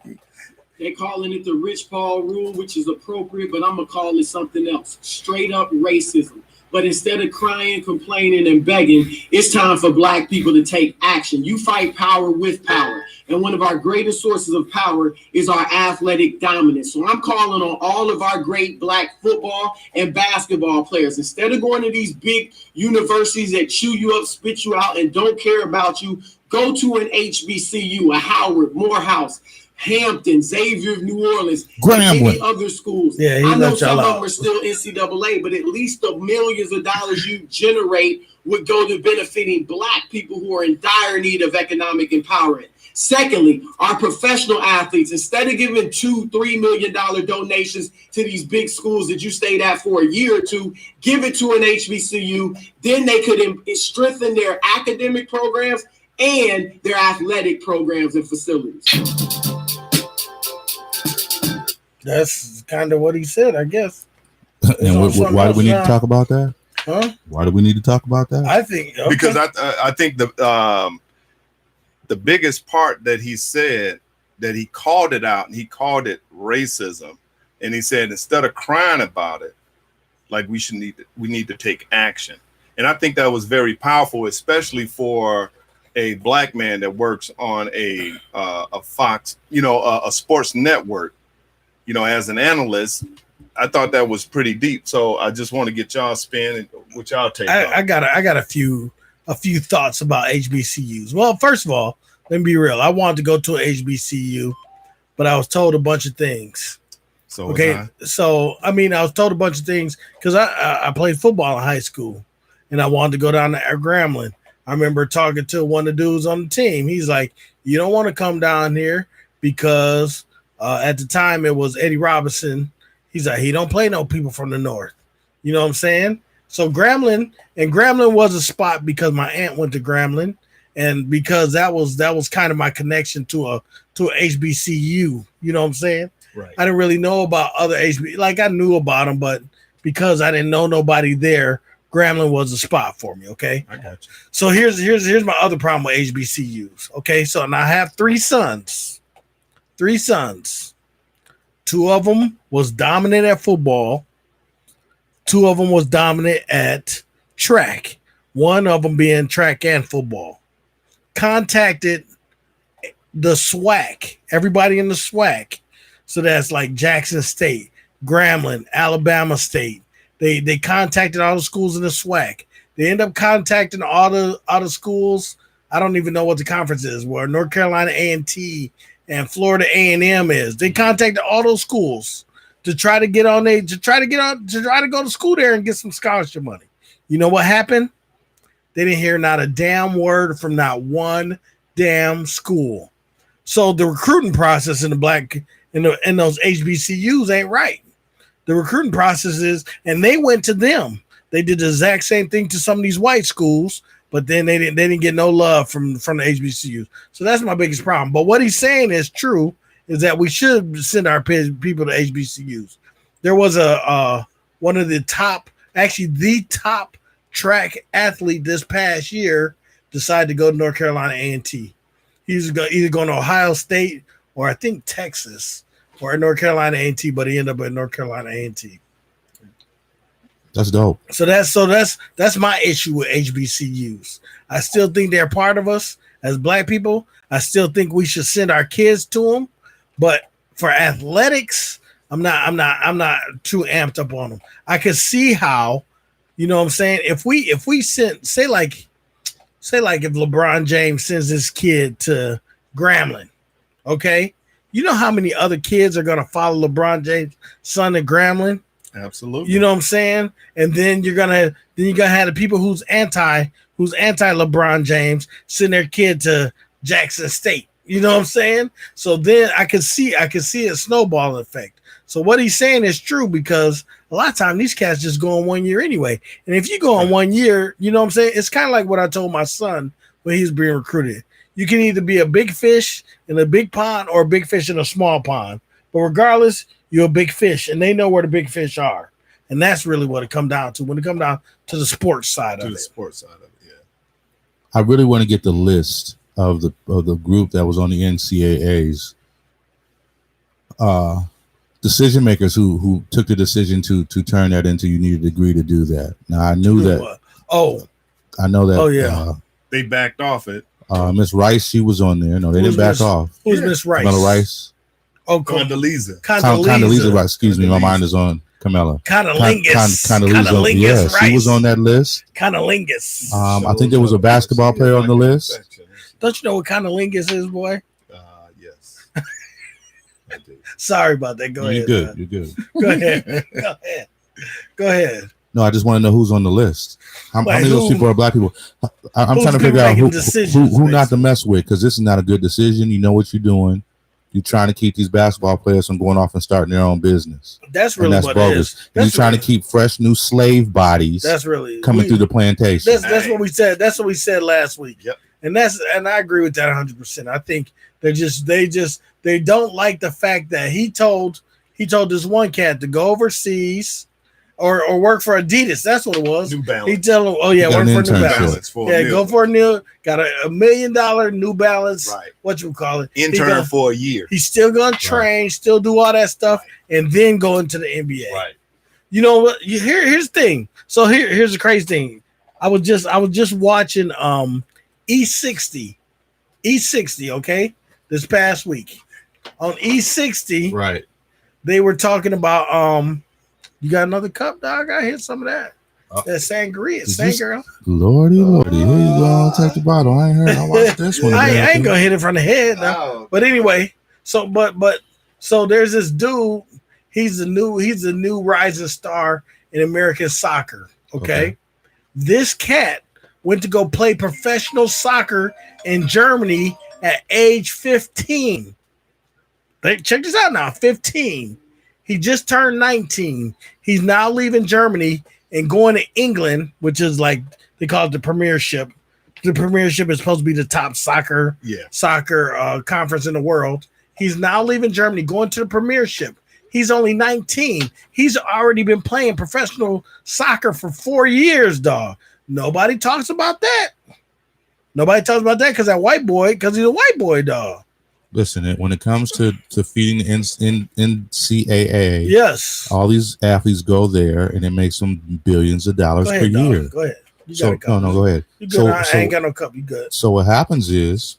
They're calling it the Rich Paul rule, which is appropriate, but I'm going to call it something else. Straight up racism. But instead of crying, complaining, and begging, it's time for black people to take action. You fight power with power. And one of our greatest sources of power is our athletic dominance. So I'm calling on all of our great black football and basketball players. Instead of going to these big universities that chew you up, spit you out, and don't care about you, go to an HBCU, a Howard, Morehouse, Hampton, Xavier of New Orleans, and any other schools. Yeah, I know some of them are still NCAA, but at least the millions of dollars you generate would go to benefiting black people who are in dire need of economic empowerment. Secondly, our professional athletes, instead of giving $2-3 million donations to these big schools that you stayed at for a year or two, give it to an HBCU. Then they could strengthen their academic programs and their athletic programs and facilities. That's kind of what he said, I guess. And why do we need to talk about that? Huh? Why do we need to talk about that? I think because I think the biggest part that he said that he called it out and he called it racism, and he said instead of crying about it, like we need to take action. And I think that was very powerful, especially for a black man that works on a Fox, a sports network. As an analyst, I thought that was pretty deep. So I just want to get y'all spin and what y'all take. I got a few thoughts about HBCUs. Well, first of all, let me be real. I wanted to go to an HBCU, but I was told a bunch of things. So I was told a bunch of things because I played football in high school, and I wanted to go down to Grambling. I remember talking to one of the dudes on the team. He's like, "You don't want to come down here because." At the time, it was Eddie Robinson. He's like, he don't play no people from the north. You know what I'm saying? So Grambling was a spot because my aunt went to Grambling, and because that was kind of my connection to a HBCU. You know what I'm saying? Right. I didn't really know about other HB, like I knew about them, but because I didn't know nobody there, Grambling was a spot for me. Okay, I got you. so here's my other problem with HBCUs. Okay, so now I have three sons. Two of them was dominant at football. Two of them was dominant at track. One of them being track and football. Contacted the SWAC, everybody in the SWAC. So that's like Jackson State, Grambling, Alabama State. They contacted all the schools in the SWAC. They end up contacting all the schools. I don't even know what the conference is, where North Carolina A&T and Florida A&M is. They contacted all those schools to try to go to school there and get some scholarship money. You know what happened? They didn't hear not a damn word from not one damn school. So the recruiting process in those HBCUs ain't right. The recruiting process is, and they went to them. They did the exact same thing to some of these white schools, but then they didn't get no love from the HBCUs. So that's my biggest problem. But what he's saying is true, is that we should send our people to HBCUs. There was one of the top track athlete this past year decided to go to North Carolina A&T. He's either going to Ohio State or I think Texas or North Carolina A&T, but he ended up at North Carolina A&T. That's dope. So that's my issue with HBCUs. I still think they're part of us as Black people. I still think we should send our kids to them, but for athletics, I'm not too amped up on them. I could see how, you know what I'm saying? If we sent, say like if LeBron James sends his kid to Grambling, okay? You know how many other kids are going to follow LeBron James' son to Grambling? Absolutely. You know what I'm saying? And then you're gonna have the people who's anti LeBron James send their kid to Jackson State. You know what I'm saying? So then I could see a snowball effect. So what he's saying is true, because a lot of times these cats just go on 1 year anyway. And if you go on 1 year, you know what I'm saying? It's kind of like what I told my son when he was being recruited. You can either be a big fish in a big pond or a big fish in a small pond. But regardless, you're a big fish, and they know where the big fish are. And that's really what it comes down to when it comes down to the sports side of it. Sports side of it, yeah. I really want to get the list of the group that was on the NCAA's decision makers who took the decision to turn that into you need a degree to do that. Now I knew that. I know that. Oh yeah. They backed off it. Miss Rice, she was on there. No, they didn't back off. Who's Miss Rice? Camilla Rice. Oh, Condoleezza. Condoleezza Rice. Excuse me, my mind is on Camilla. Condoleezza. Yeah, she was on that list. Condoleezza. I think there was a basketball player on the list. Don't you know what Condoleezza is, boy? Yes. I do. Sorry about that. Go ahead. You're good. Go ahead. No, I just want to know who's on the list. How many of those people are Black people? I'm trying to figure out who not to mess with, because this is not a good decision. You know what you're doing. You're trying to keep these basketball players from going off and starting their own business. That's really what bogus. It is. You're trying to keep fresh new slave bodies. That's really coming through the plantation. That's what we said. That's what we said last week. Yep. And I agree with that 100%. I think they don't like the fact that he told this one cat to go overseas or work for Adidas. That's what it was. New Balance. He tell him, work for New Balance. Go for a new. Got $1 million New Balance. Right. What you call it? Intern for a year. He's still gonna train, still do all that stuff, and then go into the NBA. Right. You know what? Here's the thing. So here's the crazy thing. I was just watching E60, okay, this past week. On E60, right. They were talking about you got another cup, dog? I hit some of that. That sangria, girl. Lordy. Here you go. I'll take the bottle. I ain't heard. I watched this one. I ain't gonna hit it from the head. No. But anyway, so there's this dude. He's the new rising star in American soccer. Okay. This cat went to go play professional in Germany at age 15. Check this out now. 15. He just turned 19. He's now leaving Germany, and going to England, which is like they call it the Premiership. The Premiership is supposed to be the top soccer conference in the world. He's now leaving Germany, going to the Premiership. He's only 19. He's already been playing professional soccer for 4 years, dog. Nobody talks about that. Nobody talks about that because he's a white boy, dog. Listen, when it comes to feeding in NCAA, yes, all these athletes go there and it makes them billions of dollars per year. Go ahead. No, go ahead. You good? I ain't got no cup. You good? So what happens is,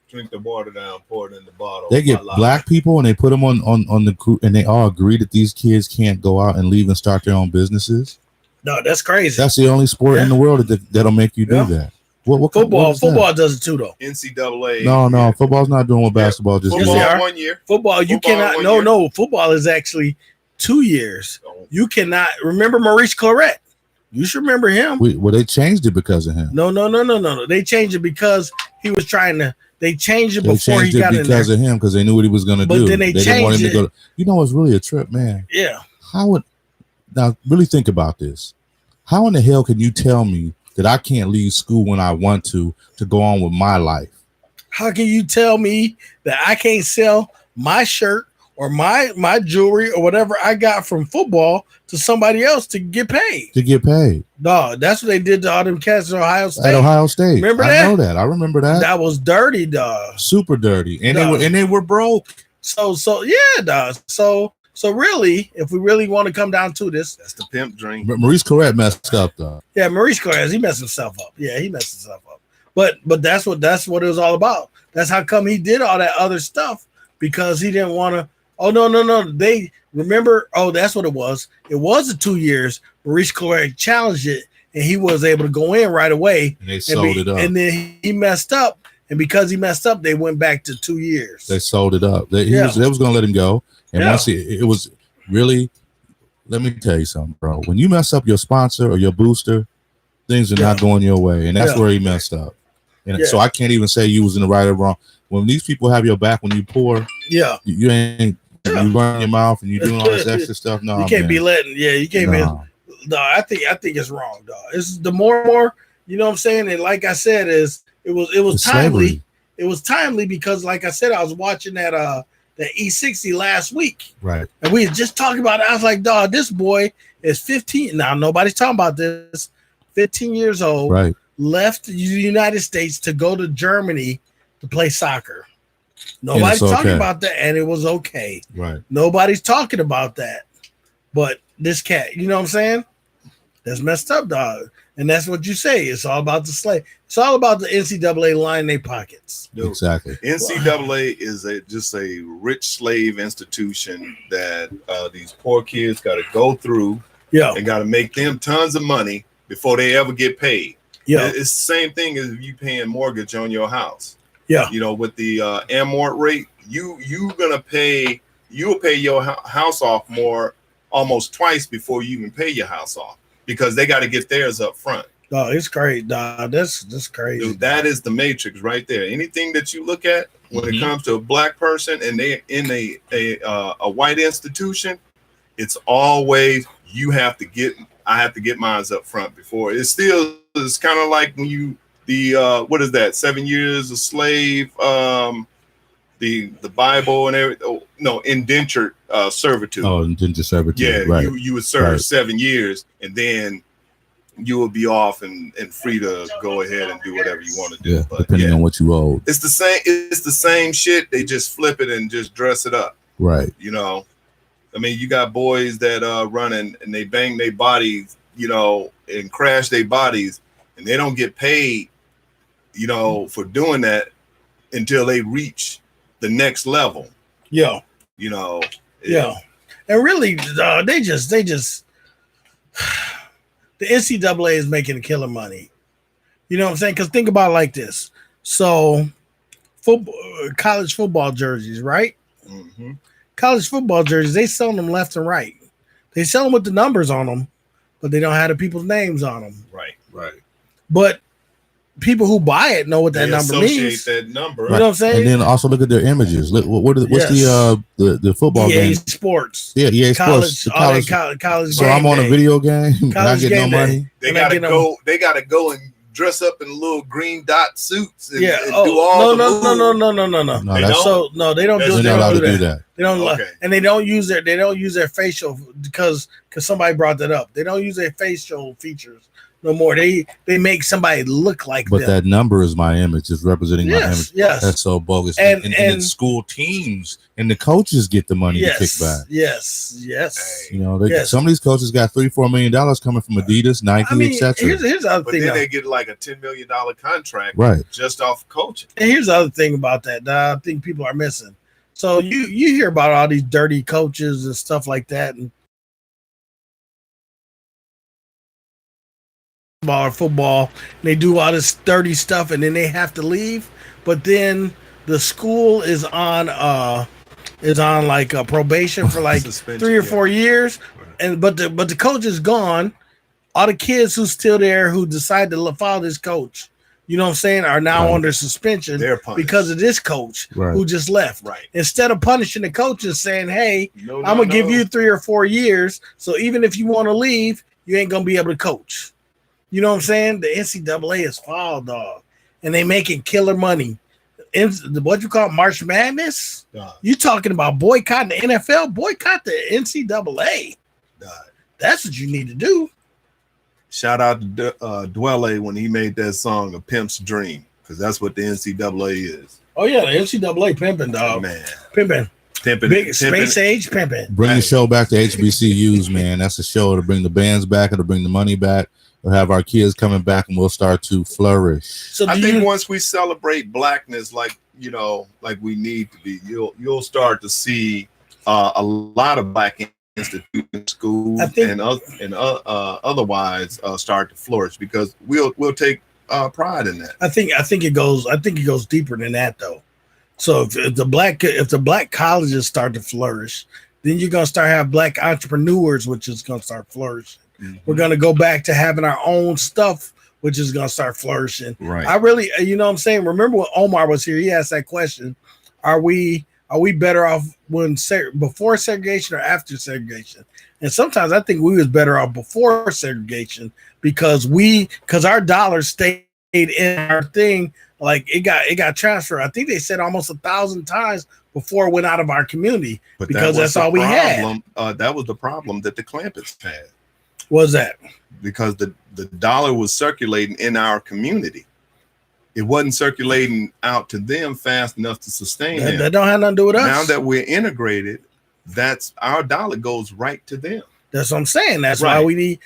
drink the water down, pour it in the bottle. They get black people and they put them on the crew, and they all agree that these kids can't go out and leave and start their own businesses. No, that's crazy. That's the only sport in the world that'll make you do that. What football does it too, though. NCAA. No, football's not doing what basketball just football did. 1 year. Football, you cannot. No. Football is actually 2 years. You cannot remember Maurice Claret. You should remember him. Well, they changed it because of him. No. They changed it because he was trying to. They changed it before he got in there. Because of him, because they knew what he was going to do. But then they didn't want him changed to go. You know, it's really a trip, man. Yeah. Now really think about this? How in the hell can you tell me that I can't leave school when I want to go on with my life? How can you tell me that I can't sell my shirt or my jewelry or whatever I got from football to somebody else to get paid? Dog, that's what they did to all them cats at Ohio State. Remember that? I know that. I remember that. That was dirty, dog. Super dirty. And they were broke. So yeah, dog. So really, if we really want to come down to this, that's the pimp drink. But Maurice Claret messed up, though. Yeah, Maurice Claret, he messed himself up. Yeah, he messed himself up. But that's what it was all about. That's how come he did all that other stuff, because he didn't want to. Oh no. They remember. Oh, that's what it was. It was the 2 years. Maurice Claret challenged it, and he was able to go in right away. And they sold it up. And then he messed up, and because he messed up, they went back to 2 years. They sold it up. They was going to let him go. And once it was really, let me tell you something, bro. When you mess up your sponsor or your booster, things are not going your way, and that's where he messed up. And so I can't even say you was in the right or wrong. When these people have your back when you pour, you ain't you run your mouth and you doing all this extra stuff. No, you can't be letting. Yeah, you can't be. No, I think it's wrong, dog. It's the more, you know what I'm saying. And like I said, it was timely. Slavery. It was timely because, like I said, I was watching that E60 last week. Right. And we had just talked about it. I was like, dog, this boy is 15. Now, nobody's talking about this. 15 years old. Right. Left the United States to go to Germany to play soccer. Nobody's talking about that. And it was okay. Right. Nobody's talking about that. But this cat, you know what I'm saying? That's messed up, dog. And that's what you say. It's all about the slave. It's all about the NCAA lining their pockets. Dude, exactly. NCAA is just a rich slave institution that these poor kids got to go through. Yeah. And got to make them tons of money before they ever get paid. Yeah. It's the same thing as you paying mortgage on your house. Yeah. You know, with the amort rate, you'll pay your house off more almost twice before you even pay your house off, because they got to get theirs up front. Oh, it's great, dog. That's crazy. Dude, that is the matrix right there. Anything that you look at when it comes to a black person and they in a white institution, it's always I have to get mine up front before. It's kind of like when what is that? 7 years a slave, the Bible and everything. Oh, no, indentured servitude. Oh, indentured servitude. Yeah, right. You would serve 7 years, and then you will be off and free to go ahead and do whatever you want to do. Yeah, but depending on what you owe. It's the same. It's the same shit. They just flip it and just dress it up. Right. You know, I mean, you got boys that run and they bang their bodies, you know, and crash their bodies, and they don't get paid, you know, for doing that until they reach the next level. Yeah. You know. Yeah. And really, they just the NCAA is making a killer money. You know what I'm saying? Because think about it like this. So, college football jerseys, right? Mm-hmm. College football jerseys, they sell them left and right. They sell them with the numbers on them, but they don't have the people's names on them. Right. But people who buy it know what that number means. That number. You know what I'm saying? And then also look at their images. Look, what's the football EA game? Sports. Yeah, EA Sports. College so I'm on a video game and I get no money. They gotta go. They gotta go and dress up in little green dot suits. And, and do all no. They don't do that. They don't. Okay. And they don't use their facial because somebody brought that up. They don't use their facial features no more. They make somebody look like but them. That number is my image. It's representing my image. Yes. That's so bogus. And it's school teams and the coaches get the money to kick back. Yes. You know, some of these coaches got $3-4 million coming from Adidas, Nike, etc. Here's the other thing. Then they get like a $10 million contract, just off coaching. And here's the other thing about that I think people are missing. So you hear about all these dirty coaches and stuff like that, and football, and they do all this dirty stuff, and then they have to leave. But then the school is on like a probation for like 3 or 4 years, and but the coach is gone. All the kids who's still there who decide to follow this coach, you know what I'm saying, are now under suspension because of this coach who just left. Right. Instead of punishing the coach and saying, hey, I'm going to give you 3 or 4 years. So even if you want to leave, you ain't going to be able to coach. You know what I'm saying? The NCAA is foul, dog. And they making killer money. What you call March Madness? You talking about boycotting the NFL? Boycott the NCAA. That's what you need to do. Shout out to Dwelle when he made that song "A Pimp's Dream" because that's what the NCAA is. Oh yeah, the NCAA pimping, dog. Man, pimping, big space age pimping. Bring the show back to HBCUs, man. That's a show to bring the bands back and to bring the money back. We'll have our kids coming back and we'll start to flourish. So I think once we celebrate blackness, like we need to be, you'll start to see a lot of black institutions, schools, and otherwise start to flourish because we'll take pride in that. I think it goes deeper than that though. So if the black colleges start to flourish, then you're gonna start have black entrepreneurs, which is gonna start flourishing. Mm-hmm. We're gonna go back to having our own stuff, which is gonna start flourishing. Right. I really, you know what I'm saying? Remember when Omar was here? He asked that question: Are we better off before segregation or after segregation? And sometimes I think we was better off before segregation because our dollars stayed in our thing. Like it got transferred. I think they said almost 1,000 times before it went out of our community because that's all we had. That was the problem that the Clampets had. Was that? Because the dollar was circulating in our community. It wasn't circulating out to them fast enough to sustain them. That don't have nothing to do with us. Now that we're integrated, that's our dollar goes right to them. That's what I'm saying. That's why we need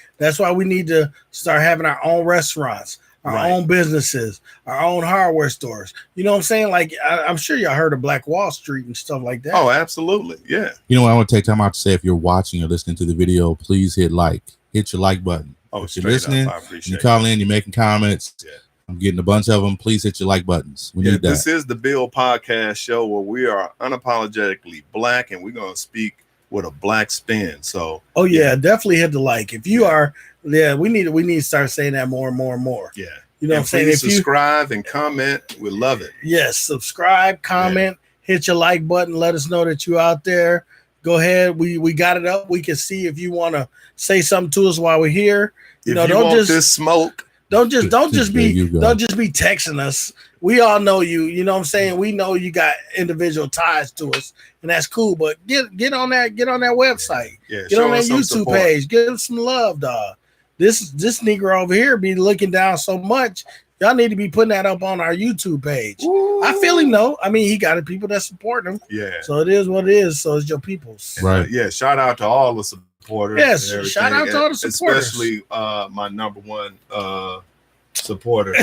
to start having our own restaurants, our own businesses, our own hardware stores. You know what I'm saying? Like I'm sure y'all heard of Black Wall Street and stuff like that. Oh, absolutely. Yeah. You know what? I want to take time out to say if you're watching or listening to the video, please hit your like button. Oh, if you're listening, you call in, you're making comments. Yeah. I'm getting a bunch of them. Please hit your like buttons. We need that. This is the Bils Podcast show where we are unapologetically black and we're going to speak with a black spin. So, definitely hit the like. If you are, we need to start saying that more and more and more. Yeah. You know what I'm saying? If you subscribe and comment, we love it. Yes. Subscribe, comment, hit your like button. Let us know that you're out there. Go ahead. We got it up. We can see if you want to say something to us while we're here. Don't want this smoke. Don't just be texting us. We all know you. You know what I'm saying? We know you got individual ties to us, and that's cool. But get on that website. Yeah, get on that YouTube page. Give them some love, dog. This Negro over here be looking down so much. Y'all need to be putting that up on our YouTube page. Ooh. I feel him though. I mean, he got people that support him. Yeah. So it is what it is. So it's your people's. Right. Shout out to all the supporters. Yes. Shout out to all the supporters. Especially my number one supporter.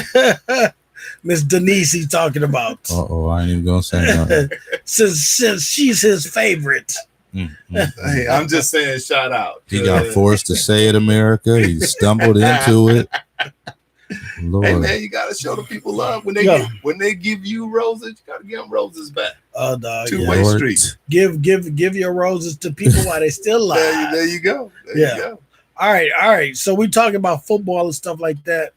Miss Denise he's talking about. I ain't even gonna say nothing. since she's his favorite. Hey, I'm just saying shout out. He got forced to say it, America. He stumbled into it. Lord. Hey man, you gotta show the people love when they give you roses. You gotta give them roses back. Oh, dog, two-way street. Give your roses to people while they still alive. There you go. There you go. All right. So we talking about football and stuff like that.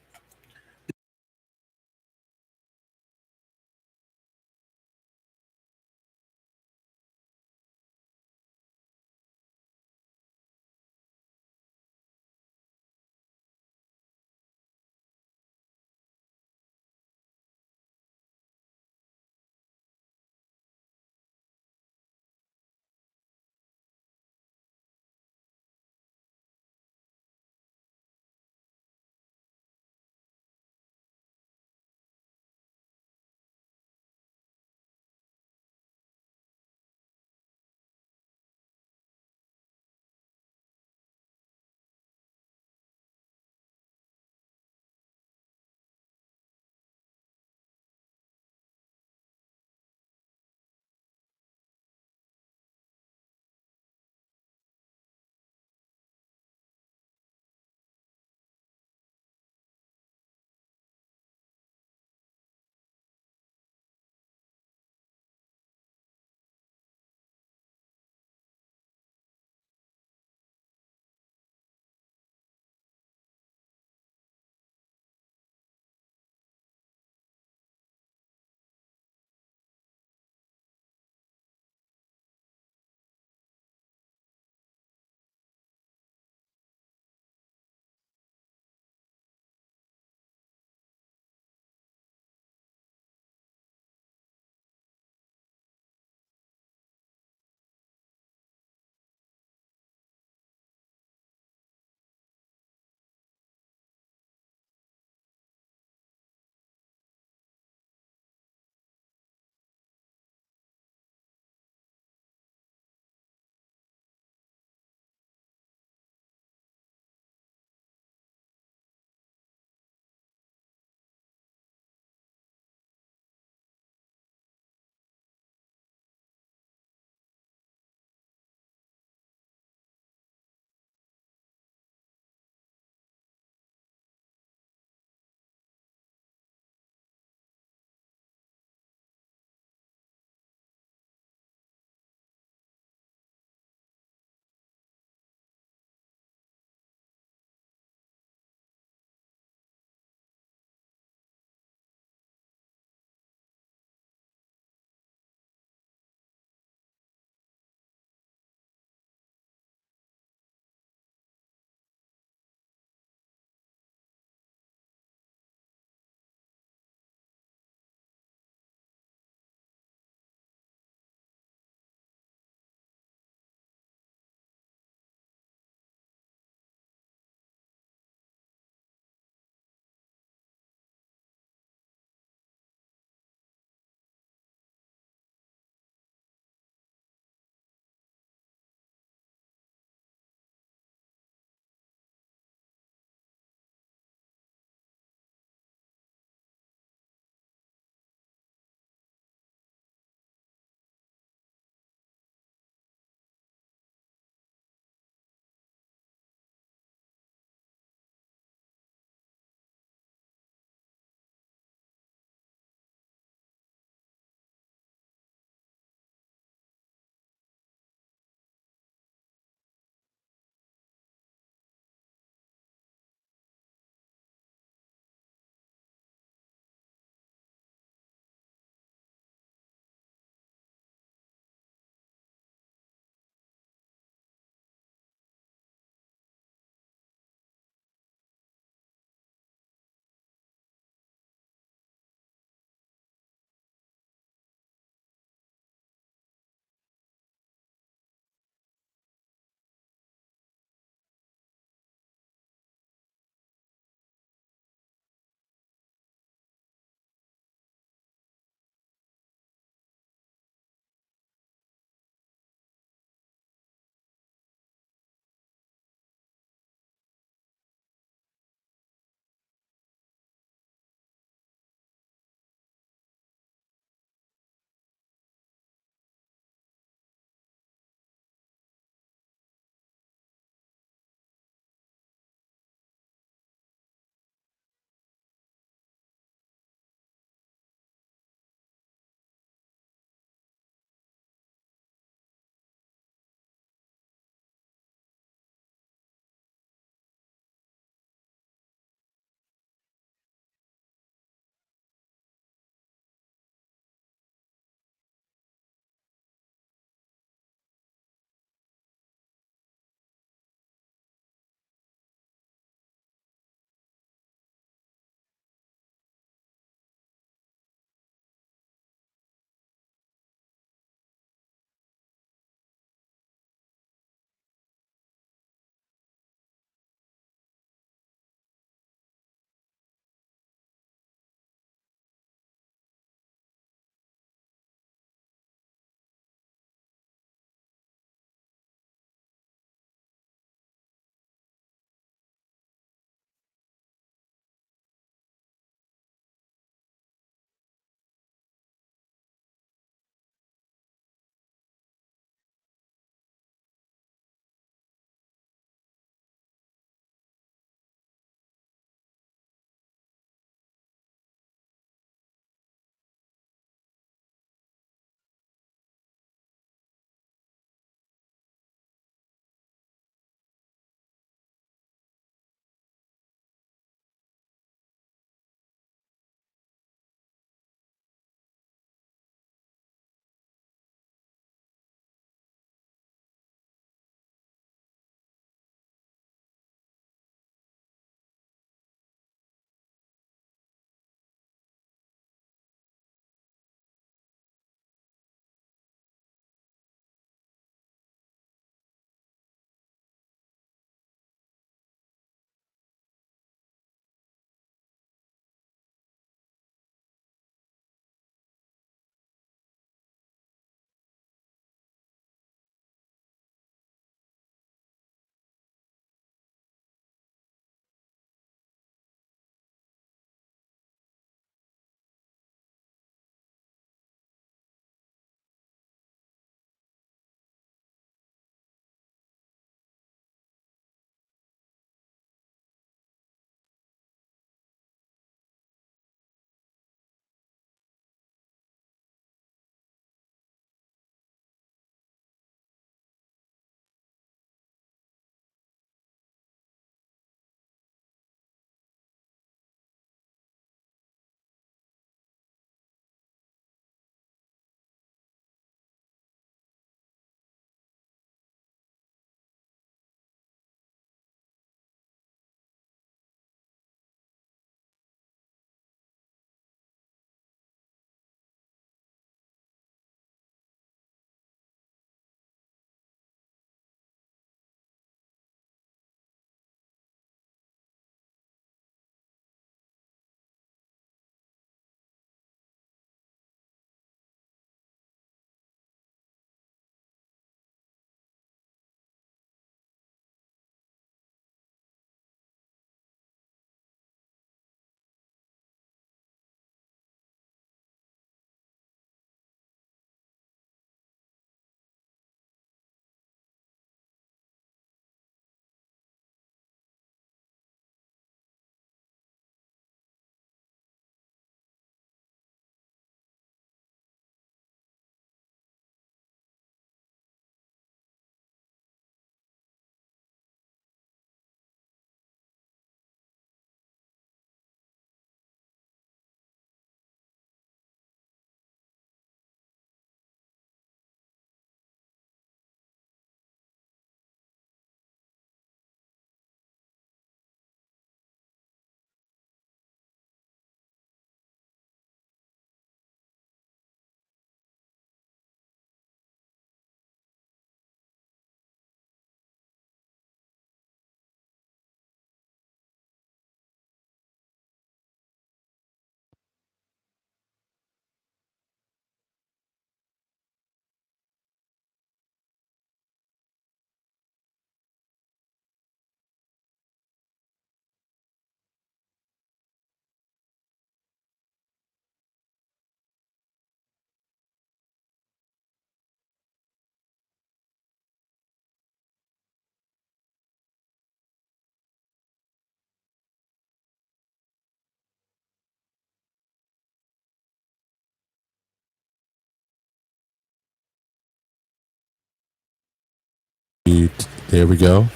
There we go.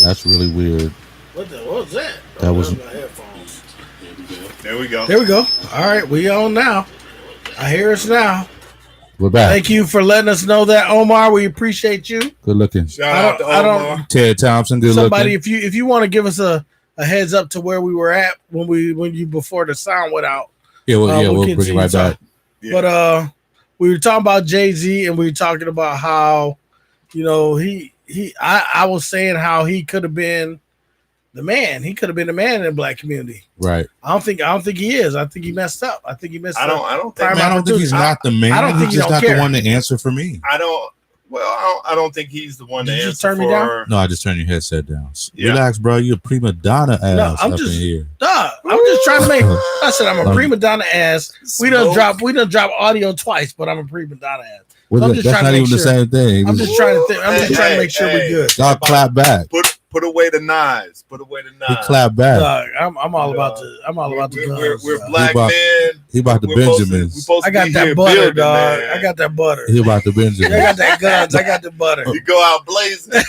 That's really weird. What was that? That was my headphones. There we go. There we go. All right, we on now. I hear us now. We're back. Thank you for letting us know that, Omar. We appreciate you. Good looking. Shout out to Omar. Ted Thompson. Good Somebody, looking. if you want to give us a heads up to where we were at when you before the sound went out. Yeah, we'll bring it right back. Yeah. But we were talking about Jay-Z, and we were talking about how, I was saying how he could have been the man. He could have been the man in the black community. Right. I don't think he is. I think he messed up. I think I don't think he's not the man. I don't think he's just not care. the one to answer for me. I don't think he's the one to Did you answer turn me for. down? No, I just turned your headset down. Yeah. Relax, bro. You're a prima donna ass I'm up just- in here. I'm just trying to make. I said I'm a prima donna ass. We done drop audio twice, but I'm a prima donna ass. Well, I'm just that's trying to not make even the sure. same thing. I'm just trying to make sure we're good. Y'all clap back. Put away the knives. Put away the He knives. clap back. I'm all about the guns. We're dog. black men. He about the We're supposed to- Benjamins. we're supposed to I got be that here butter, building, dog. man. I got that butter. He about the I got Benjamins. that guns. I got the butter. You go out blazing.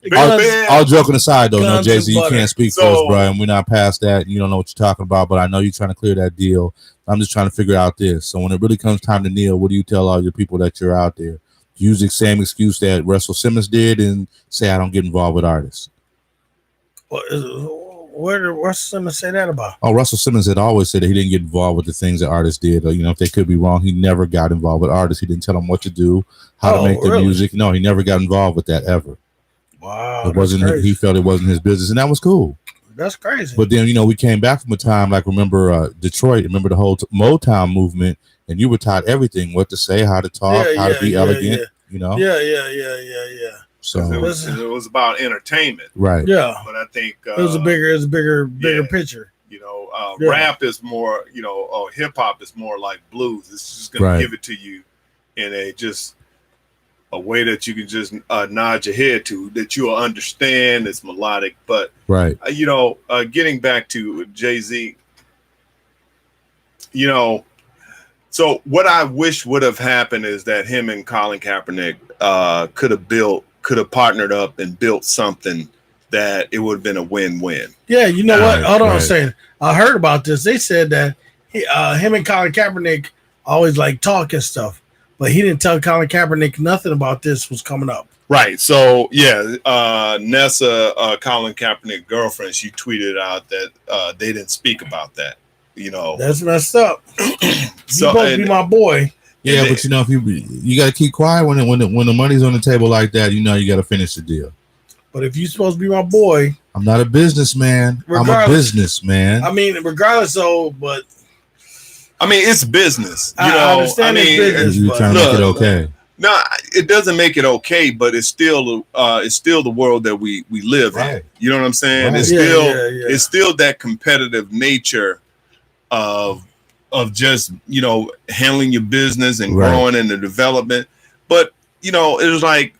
The all, guns- man. all joking aside, though, no, Guns Jay-Z, and you butter. can't speak for So- us, bro, and we're not past that. You don't know what you're talking about, but I know you're trying to clear that deal. I'm just trying to figure out this. So when it really comes time to kneel, what do you tell all your people that you're out there? Use the same excuse that Russell Simmons did and say, I don't get involved with artists. Where did Russell Simmons say that about? Oh, Russell Simmons had always said that he didn't get involved with the things that artists did. Or, if they could be wrong, he never got involved with artists. He didn't tell them what to do, how to make their really? music. No, he never got involved with that ever. Wow, It wasn't. crazy. He felt it wasn't his business, and that was cool. That's crazy. But then, we came back from a time like remember Detroit, remember the whole Motown movement, and you were taught everything: what to say, how to talk, how to be elegant. Yeah. Yeah. So It was about entertainment, right. Yeah. but I think It was a bigger yeah. picture. Yeah. rap is more, hip hop is more like blues. It's just going Right. to give it to you in a way that you can just nod your head to, that you'll understand. It's melodic, but Right. getting back to Jay-Z, so what I wish would have happened is that him and Colin Kaepernick could have partnered up and built something that it would have been a win-win. Yeah, you know what? Right, Hold on a right. second. I heard about this. They said that him and Colin Kaepernick always like talk and stuff, but he didn't tell Colin Kaepernick nothing about this was coming up. Right. So Nessa, Colin Kaepernick's girlfriend, she tweeted out that they didn't speak about that. That's messed up. You So supposed to be my boy. Yeah, And but if you got to keep quiet when the money's on the table like that, you got to finish the deal. But if you're supposed to be my boy, I'm not a businessman. I'm a Regardless. businessman. I mean, regardless, but I mean, it's business. I understand it's business. You're trying to make it okay. No, it doesn't make it okay, but it's still the world that we live in. Right. You know what I'm saying? Right. It's Yeah, still yeah. it's still that competitive nature of just handling your business and Right. growing in the development. But it was like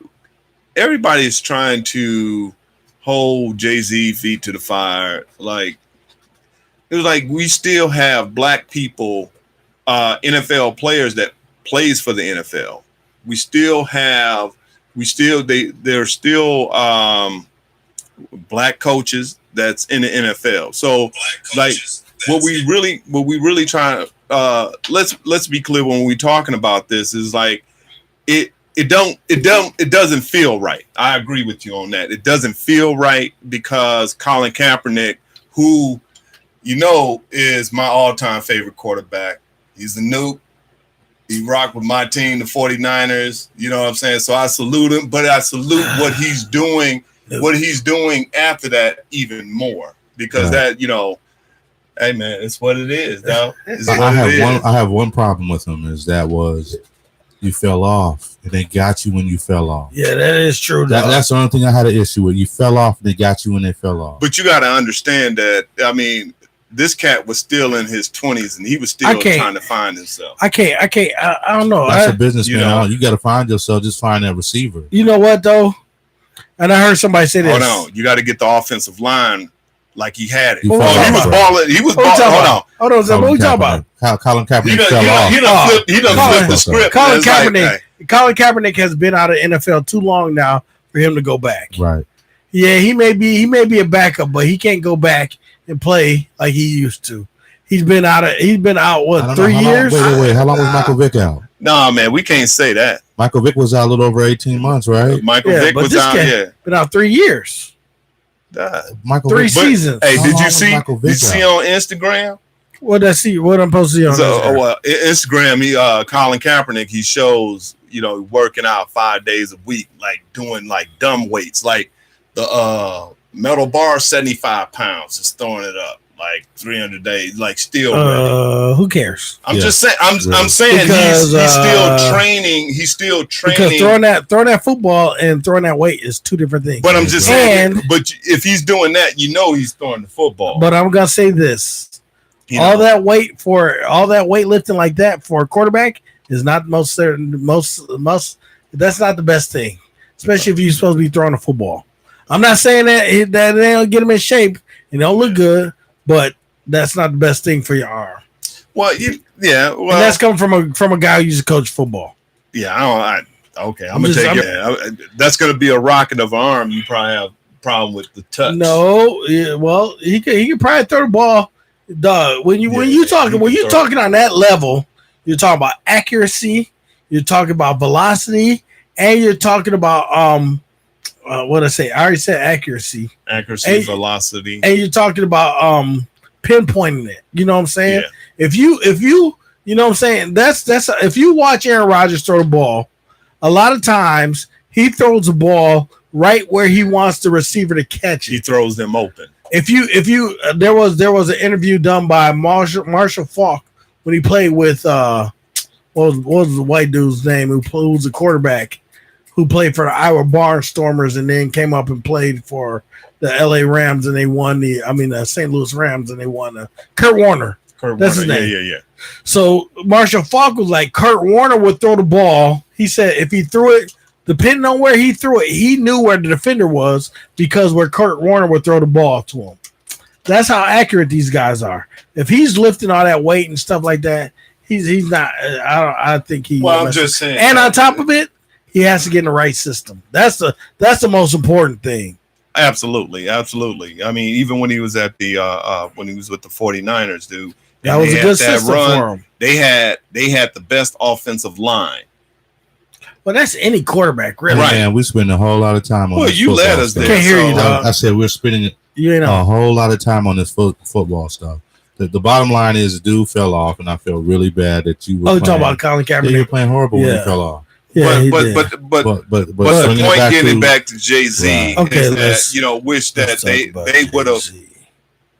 everybody's trying to hold Jay-Z feet to the fire. Like it was like we still have black people, NFL players that plays for the NFL. There's still black coaches that's in the NFL. So like what we really trying to let's be clear when we're talking about this is like it doesn't feel right. I agree with you on that. It doesn't feel right because Colin Kaepernick, who is my all-time favorite quarterback. He's the nuke. He rocked with my team, the 49ers. You know what I'm saying? So I salute him, but I salute what he's doing after that even more. Because Right. hey man, it's what it is, dog. It's what I it is. have one problem with him is you fell off and they got you when you fell off. yeah, that is true. That's the only thing I had an issue with. You fell off and they got you when they fell off. But you got to understand that, I mean, this cat was still in his 20s and he was still trying to find himself. I can't. I don't know. That's a business, you man. know. You got to find yourself. Just find that receiver. You know what though? And I heard somebody say this. Hold on. You got to get the offensive line like he had it. He He fell was off. balling. He was What you balling. talking Hold about? on. Hold on, what we talking about? Colin Kaepernick He fell off. done flipped the script. Colin It's like, Kaepernick. Colin Kaepernick has been out of NFL too long now for him to go back. Right. Yeah, he may be a backup, but he can't go back and play like he used to. He's been out what 3 years? Wait. How long was Michael Vick out? No, man, we can't say that. Michael Vick was out a little over 18 months, right? Michael Vick was out. Yeah, been out 3 years. Michael 3 Vick, seasons. Hey, How did long you was see? Michael Did you Vick see out? on Instagram? What I see? What I'm supposed to see on Instagram? Colin Kaepernick. He shows working out 5 days a week, like doing like dumb weights, like the metal bar 75 pounds, just throwing it up like 300 days, like still. Who cares? I'm just saying. I'm saying Because, he's still training. He's still training. Because throwing that football and throwing that weight is two different things. But I'm just saying. But if he's doing that, he's throwing the football. But I'm gonna say this: all that weightlifting like that for a quarterback is not most. That's not the best thing, especially if you're supposed to be throwing a football. I'm not saying that they don't get him in shape and don't look good, but that's not the best thing for your arm. Well, and that's coming from a guy who used to coach football. Yeah, I'm gonna take it. That's gonna be a rocket of an arm. You probably have a problem with the touch. No, well, he could probably throw the ball. Dog, when you're talking on that level, you're talking about accuracy, you're talking about velocity, and you're talking about what I say? I already said accuracy, velocity, and you're talking about pinpointing it. You know what I'm saying? Yeah. If you know what I'm saying, that's if you watch Aaron Rodgers throw the ball, a lot of times he throws the ball right where he wants the receiver to catch it. He throws them open. If you there was an interview done by Marshall Faulk when he played with what was the white dude's name who was the quarterback who played for the Iowa Barnstormers and then came up and played for the LA Rams and they won the St. Louis Rams and they won Kurt Warner. That's his name. Yeah. So Marshall Faulk was like, Kurt Warner would throw the ball. He said if he threw it, depending on where he threw it, he knew where the defender was because where Kurt Warner would throw the ball to him. That's how accurate these guys are. If he's lifting all that weight and stuff like that, he's not. I think he. Well, I'm just saying. And on top of it, he has to get in the right system. That's the most important thing. Absolutely. I mean, even when he was at the when he was with the 49ers, dude, that was a good system for him. They had the best offensive line. Well, that's any quarterback, really. Right. Man, we spend a whole lot of time on this. You led us there. Can't hear you, dog. I said we're spending a whole lot of time on this football stuff. The bottom line is, the dude fell off, and I feel really bad that you were. Talking about Colin Kaepernick. Yeah, you were playing horrible when he fell off. Yeah, but the point getting back to Jay-Z is that wish that they would have